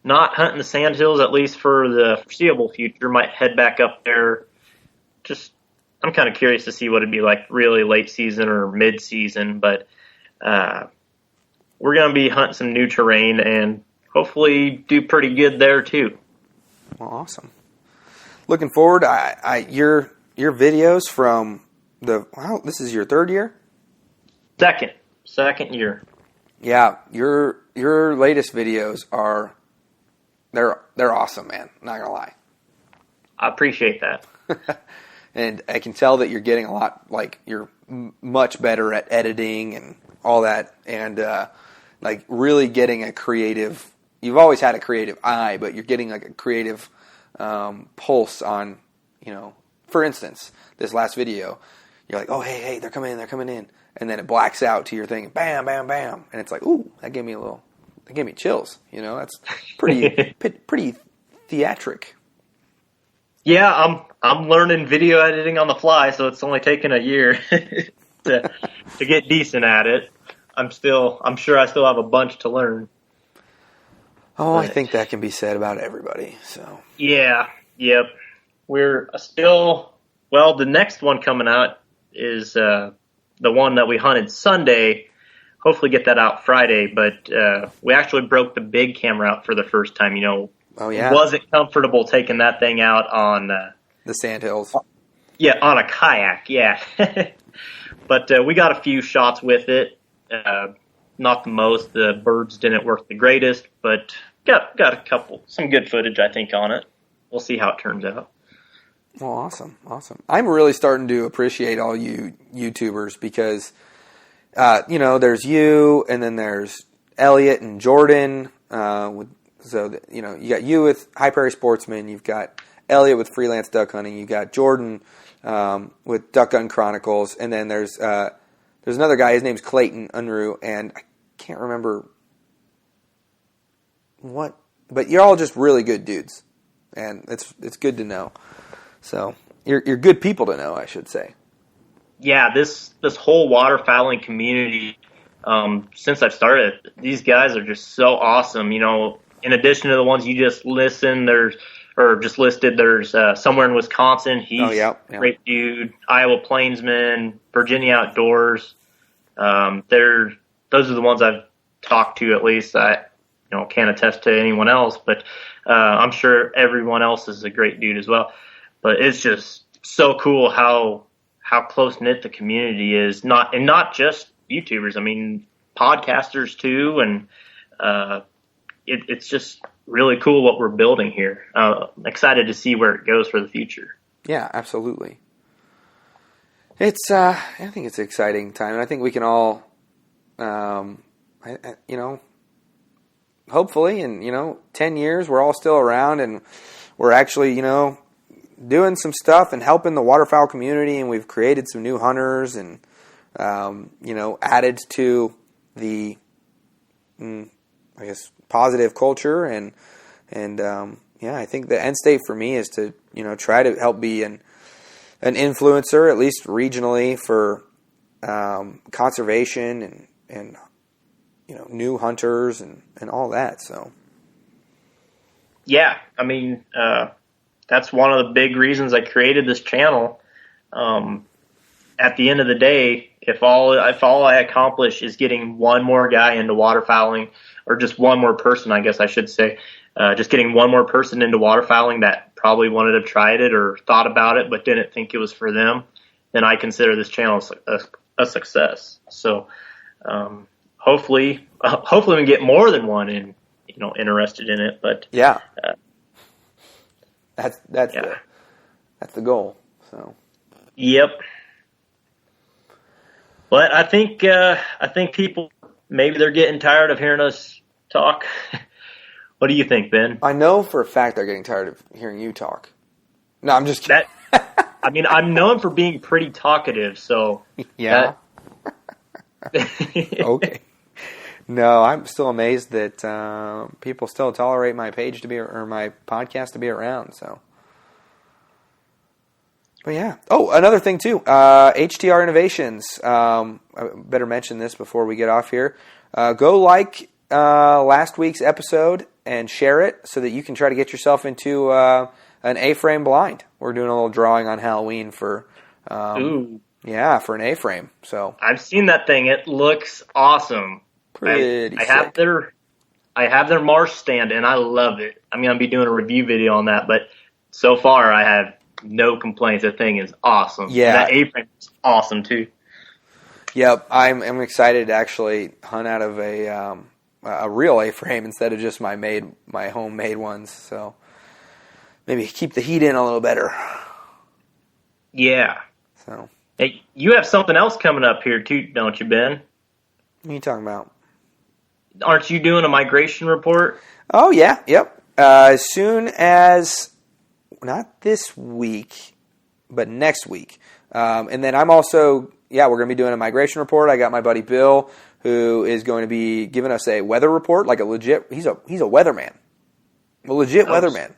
Not hunting the sandhills, at least for the foreseeable future. Might head back up there. I'm kind of curious to see what it'd be like really late season or mid-season, but we're going to be hunting some new terrain and hopefully do pretty good there too. Well, awesome. Looking forward. Your videos from this is your third year? Second year. Yeah, your latest videos they're awesome, man. Not gonna lie. I appreciate that. And I can tell that you're getting a lot, you're much better at editing and all that, and really getting a creative. You've always had a creative eye, but you're getting a creative pulse on. For instance, this last video, you're like, oh hey, they're coming in, and then it blacks out to your thing, bam, bam, bam, and it's like, ooh, that gave me chills. That's pretty theatric. Yeah, I'm learning video editing on the fly, so it's only taken a year to get decent at it. I'm sure I still have a bunch to learn. Oh, I think that can be said about everybody. So yeah, yep. We're still the next one coming out is the one that we hunted Sunday. Hopefully get that out Friday, but we actually broke the big camera out for the first time. Oh yeah, wasn't comfortable taking that thing out on the sandhills. Yeah, on a kayak. Yeah, but we got a few shots with it. Not the most. The birds didn't work the greatest, but got some good footage I think on it. We'll see how it turns out. Well, awesome. I'm really starting to appreciate all you YouTubers because, there's you, and then there's Elliot and Jordan. You got you with High Prairie Sportsman. You've got Elliot with Freelance Duck Hunting. You got Jordan with Duck Gun Chronicles, and then there's another guy. His name's Clayton Unruh, and I can't remember what, but you're all just really good dudes, and it's good to know. So you're good people to know, I should say. Yeah, this whole waterfowling community, since I've started, these guys are just so awesome. In addition to the ones you just listed, there's somewhere in Wisconsin. He's a great dude. Iowa Plainsman, Virginia Outdoors. Those are the ones I've talked to at least. I can't attest to anyone else, but I'm sure everyone else is a great dude as well. But it's just so cool how close knit the community is. Not just YouTubers. I mean, podcasters too, and it's just really cool what we're building here. Excited to see where it goes for the future. Yeah, absolutely. It's I think it's an exciting time, and I think we can all, hopefully in 10 years we're all still around and we're actually doing some stuff and helping the waterfowl community, and we've created some new hunters and added to the positive culture and I think the end state for me is to try to help be an influencer, at least regionally, for conservation and new hunters and all that. So yeah, I mean that's one of the big reasons I created this channel. At the end of the day, if all I accomplish is getting one more guy into waterfowling, or just one more person, I guess I should say, just getting one more person into waterfowling that probably wanted to try it or thought about it but didn't think it was for them, then I consider this channel a success. So hopefully we can get more than one interested in it. But yeah. That's the goal. So. Yep. But I think people, maybe they're getting tired of hearing us talk. What do you think, Ben? I know for a fact they're getting tired of hearing you talk. No, I'm just kidding. I'm known for being pretty talkative, so yeah. Okay. No, I'm still amazed that people still tolerate my page or my podcast to be around. So, but yeah. Oh, another thing too. HTR Innovations. I better mention this before we get off here. Go like last week's episode and share it so that you can try to get yourself into an A-frame blind. We're doing a little drawing on Halloween for an A-frame. So I've seen that thing. It looks awesome. Pretty I sick. I have their marsh stand, and I love it. I'm going to be doing a review video on that, but so far I have no complaints. The thing is awesome. Yeah. And that A-frame is awesome, too. Yep, I'm excited to actually hunt out of a real A-frame instead of just my homemade ones. So maybe keep the heat in a little better. Yeah. So Hey, you have something else coming up here, too, don't you, Ben? what are you talking about? Aren't you doing a migration report? Oh yeah, yep. As soon as not this week, but next week, and then I'm also we're going to be doing a migration report. I got my buddy Bill who is going to be giving us a weather report, like a legit. He's a weatherman, a legit weatherman.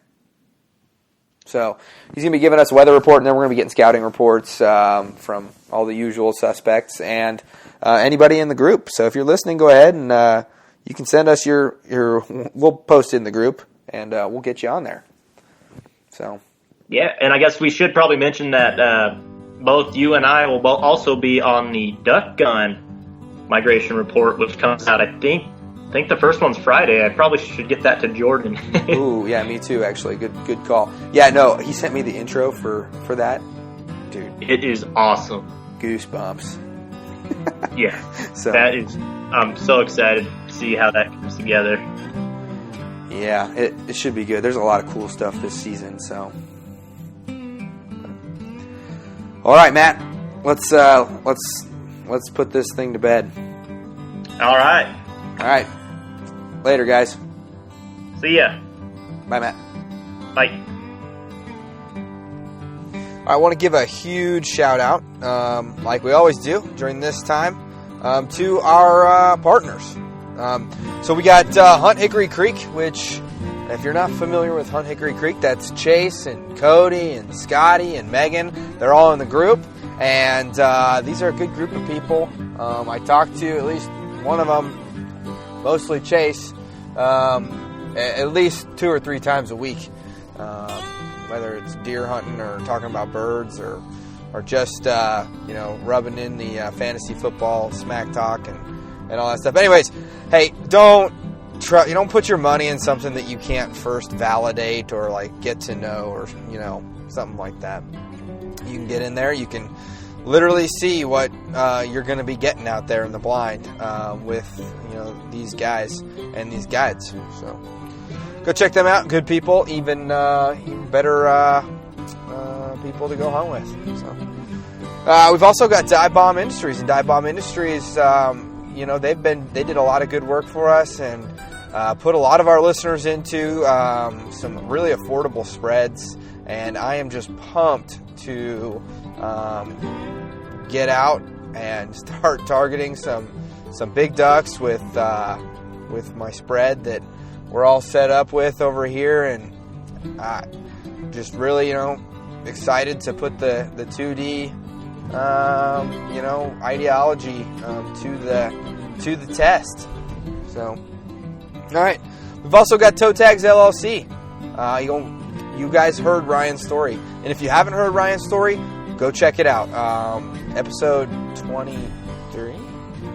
So he's going to be giving us a weather report, and then we're going to be getting scouting reports from all the usual suspects and anybody in the group. So if you're listening, go ahead and you can send us your. We'll post it in the group, and we'll get you on there. So Yeah, and I guess we should probably mention that both you and I will also be on the duck gun migration report, which comes out, I think the first one's Friday. I probably should get that to Jordan. Ooh, yeah, me too, actually. Good call. Yeah, no, he sent me the intro for that. Dude. It is awesome. Goosebumps. Yeah. So That is, I'm so excited to see how that comes together. yeah, it should be good. There's a lot of cool stuff this season, so. All right, Matt. Let's put this thing to bed. All right. All right. Later, guys. See ya. Bye, Matt. Bye. I want to give a huge shout out, like we always do during this time, to our partners. So we got Hunt Hickory Creek, which, if you're not familiar with Hunt Hickory Creek, that's Chase and Cody and Scotty and Megan. They're all in the group, and these are a good group of people. I talked to at least one of them, mostly Chase, at least 2 or 3 times a week. Whether it's deer hunting or talking about birds or just, rubbing in the fantasy football smack talk and all that stuff. Anyways, hey, don't put your money in something that you can't first validate or like get to know or, something like that. You can get in there. You can literally see what you're going to be getting out there in the blind with, these guys and these guides. So go check them out. Good people, even better people to go hunt with. So we've also got Dive Bomb Industries, and Dive Bomb Industries, they did a lot of good work for us and put a lot of our listeners into some really affordable spreads. And I am just pumped to get out and start targeting some big ducks with my spread that we're all set up with over here, and just really, excited to put the 2D, ideology to the test. So, all right, we've also got Toe Tags LLC. You guys heard Ryan's story, and if you haven't heard Ryan's story, go check it out. Episode 23.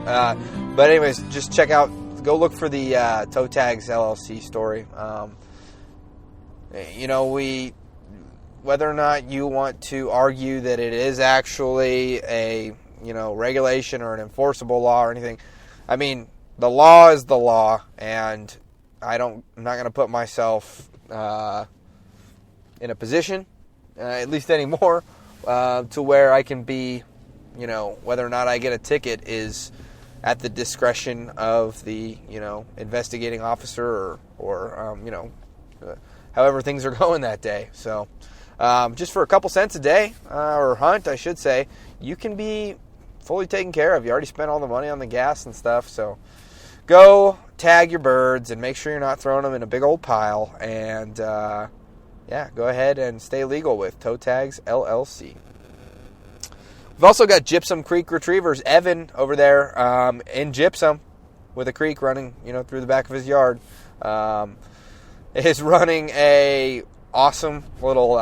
But anyways, just check out. Go look for the Toe Tags LLC story. Whether or not you want to argue that it is actually a regulation or an enforceable law or anything, I mean, the law is the law, and I'm not going to put myself in a position, at least anymore, to where I can be, whether or not I get a ticket is at the discretion of the, investigating officer or however things are going that day. So, just for a couple cents a day, or hunt, I should say, you can be fully taken care of. You already spent all the money on the gas and stuff, so go tag your birds and make sure you're not throwing them in a big old pile, and, go ahead and stay legal with Toe Tags LLC. We've also got Gypsum Creek Retrievers. Evan over there in Gypsum with a creek running, through the back of his yard, is running a awesome little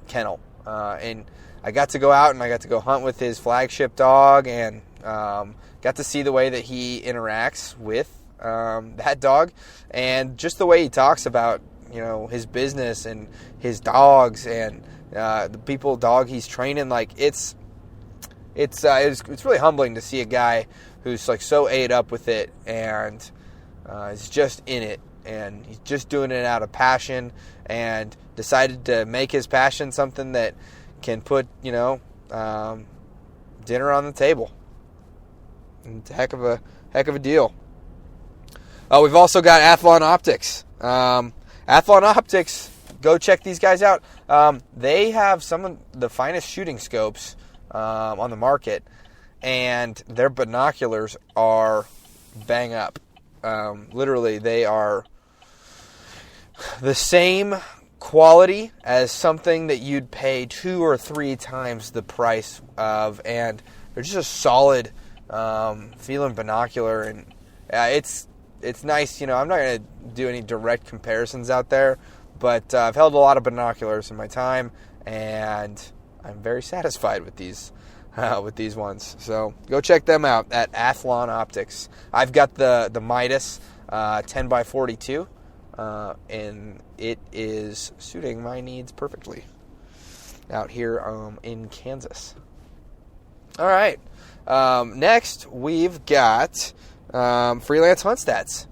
kennel. And I got to go out and I got to go hunt with his flagship dog and Got to see the way that he interacts with that dog, and just the way he talks about his business and his dogs and the dog he's training. Like it's really humbling to see a guy who's like so ate up with it and is just in it, and he's just doing it out of passion and decided to make his passion something that can put dinner on the table. It's a heck of a deal. We've also got Athlon Optics. Athlon Optics, go check these guys out. They have some of the finest shooting scopes on the market, and their binoculars are bang up. Literally, they are the same quality as something that you'd pay 2 or 3 times the price of, and they're just a solid feeling binocular, and it's nice. I'm not going to do any direct comparisons out there, but I've held a lot of binoculars in my time, and I'm very satisfied with these ones. So go check them out at Athlon Optics. I've got the Midas 10x42, and it is suiting my needs perfectly out here in Kansas. All right. Next, we've got Freelance Hunt Stats.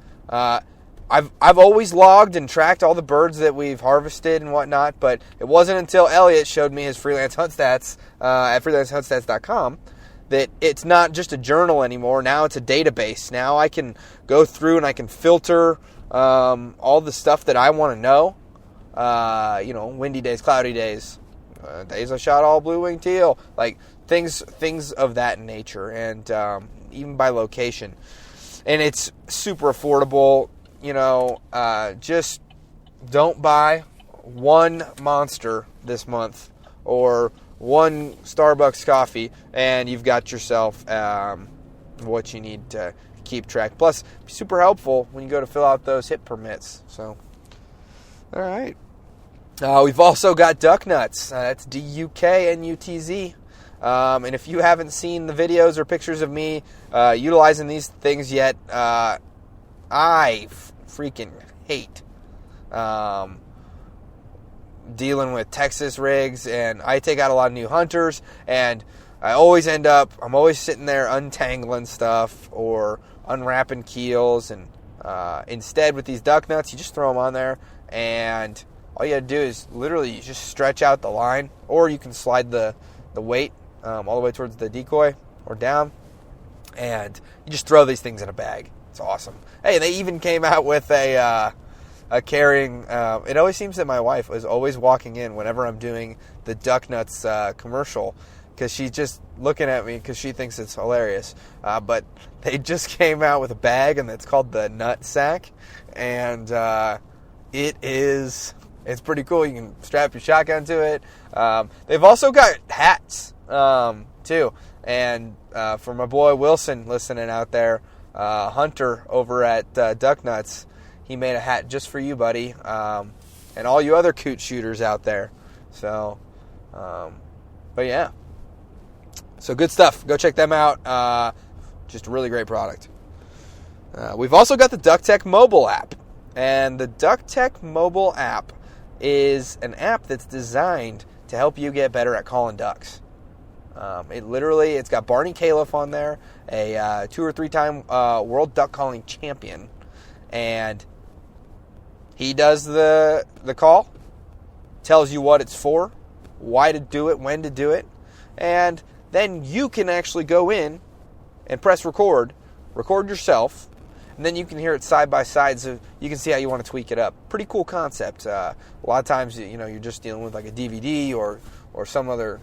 I've always logged and tracked all the birds that we've harvested and whatnot, but it wasn't until Elliot showed me his Freelance Hunt Stats at freelancehuntstats.com that it's not just a journal anymore. Now it's a database. Now I can go through and I can filter all the stuff that I want to know. Windy days, cloudy days, days I shot all blue-winged teal, like things of that nature, and even by location. And it's super affordable. Just don't buy one Monster this month or one Starbucks coffee, and you've got yourself what you need to keep track. Plus, be super helpful when you go to fill out those HIP permits. So, all right. We've also got duck nuts. That's DUKNUTZ. And if you haven't seen the videos or pictures of me utilizing these things yet, I freaking hate dealing with Texas rigs, and I take out a lot of new hunters, and I'm always sitting there untangling stuff or unwrapping keels, and instead with these duck nuts, you just throw them on there, and all you gotta do is literally you just stretch out the line, or you can slide the weight all the way towards the decoy or down, and you just throw these things in a bag. It's awesome. Hey, they even came out with a carrying. It always seems that my wife is always walking in whenever I'm doing the duck nuts commercial, because she's just looking at me because she thinks it's hilarious. But they just came out with a bag, and it's called the Nut Sack, and it's pretty cool. You can strap your shotgun to it. They've also got hats too, and for my boy Wilson listening out there, Hunter over at Duck Nuts, he made a hat just for you, buddy, and all you other coot shooters out there. So, but yeah, so good stuff. Go check them out. Just a really great product. We've also got the DuckTech mobile app, and the DuckTech mobile app is an app that's designed to help you get better at calling ducks. It's got Barney Califf on there, a 2 or 3 time world duck calling champion, and he does the call, tells you what it's for, why to do it, when to do it, and then you can actually go in and press record yourself, and then you can hear it side by side, so you can see how you want to tweak it up. Pretty cool concept. A lot of times, you're just dealing with like a DVD or some other,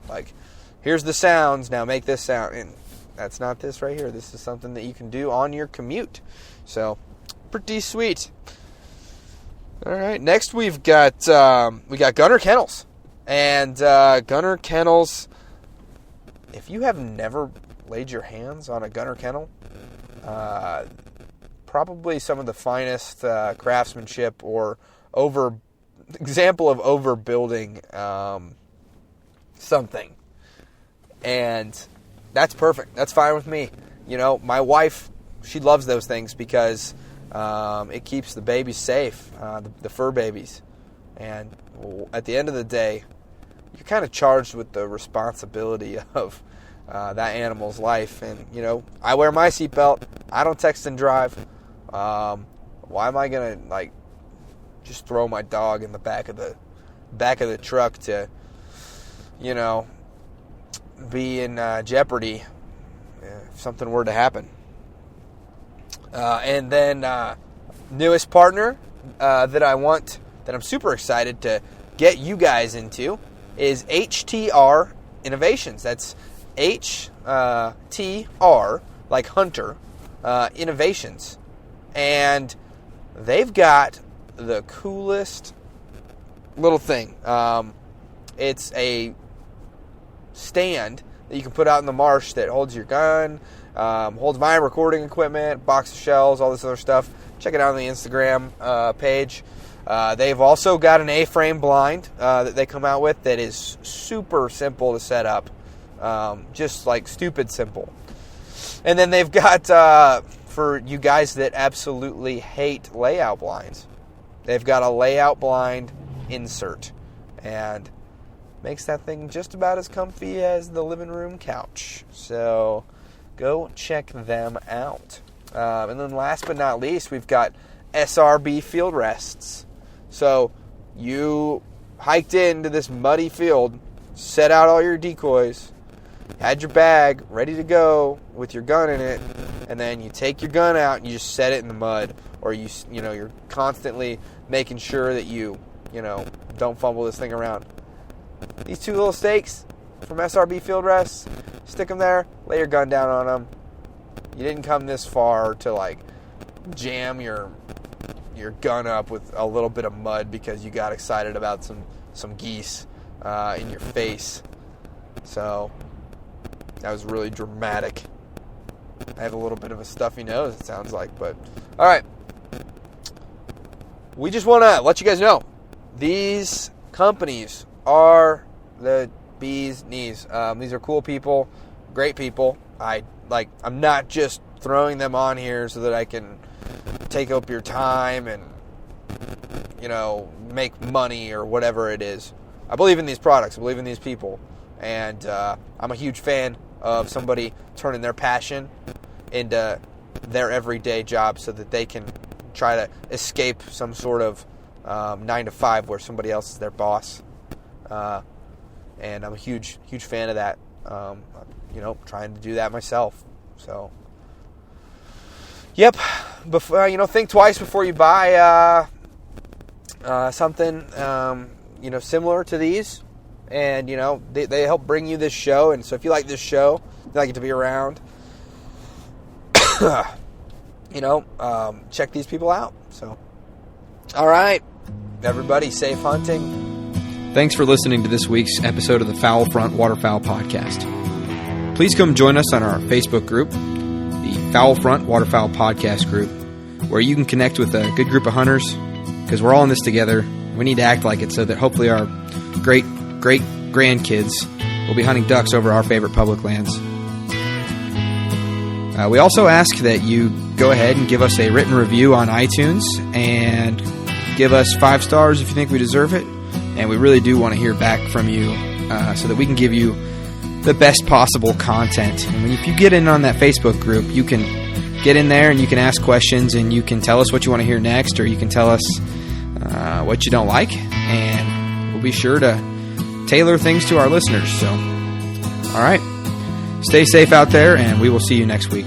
like, here's the sounds, now make this sound. And that's not this right here. This is something that you can do on your commute. So, pretty sweet. All right, next we've got Gunner Kennels. And Gunner Kennels, if you have never laid your hands on a Gunner Kennel, probably some of the finest craftsmanship or example of overbuilding something. And that's perfect. That's fine with me. You know, my wife, she loves those things because it keeps the babies safe, the fur babies. And at the end of the day, you're kind of charged with the responsibility of that animal's life. And, you know, I wear my seatbelt. I don't text and drive. Why am I going to, like, just throw my dog in the back of the truck to, you know, be in jeopardy if something were to happen? And then newest partner that I'm super excited to get you guys into is HTR Innovations. That's HTR, like Hunter, Innovations. And they've got the coolest little thing. It's a stand that you can put out in the marsh that holds your gun, holds my recording equipment, box of shells, all this other stuff. Check it out on the Instagram page. They've also got an A-frame blind that they come out with that is super simple to set up. Just like stupid simple. And then they've got, for you guys that absolutely hate layout blinds, they've got a layout blind insert. And makes that thing just about as comfy as the living room couch. So go check them out. And then last but not least, we've got SRB field rests. So you hiked into this muddy field, set out all your decoys, had your bag ready to go with your gun in it, and then you take your gun out and you just set it in the mud, or you're constantly making sure that you don't fumble this thing around. These two little stakes from SRB Field Rests, stick them there, lay your gun down on them. You didn't come this far to like jam your gun up with a little bit of mud because you got excited about some geese in your face. So that was really dramatic. I have a little bit of a stuffy nose, it sounds like, but all right. We just want to let you guys know these companies are the bee's knees. These are cool people, great people. I'm not just throwing them on here so that I can take up your time and make money or whatever it is. I believe in these products. I believe in these people, and I'm a huge fan of somebody turning their passion into their everyday job so that they can try to escape some sort of 9-to-5 where somebody else is their boss. And I'm a huge fan of that. Trying to do that myself. So, yep. Before, think twice before you buy something similar to these. And they help bring you this show. And so if you like this show, you like it to be around, check these people out. So, all right, everybody, safe hunting. Thanks for listening to this week's episode of the Fowl Front Waterfowl Podcast. Please come join us on our Facebook group, the Fowl Front Waterfowl Podcast group, where you can connect with a good group of hunters, because we're all in this together. We need to act like it so that hopefully our great grandkids will be hunting ducks over our favorite public lands. We also ask that you go ahead and give us a written review on iTunes and give us 5 stars if you think we deserve it. And we really do want to hear back from you so that we can give you the best possible content. And if you get in on that Facebook group, you can get in there and you can ask questions and you can tell us what you want to hear next, or you can tell us what you don't like. And we'll be sure to tailor things to our listeners. So, all right. Stay safe out there, and we will see you next week.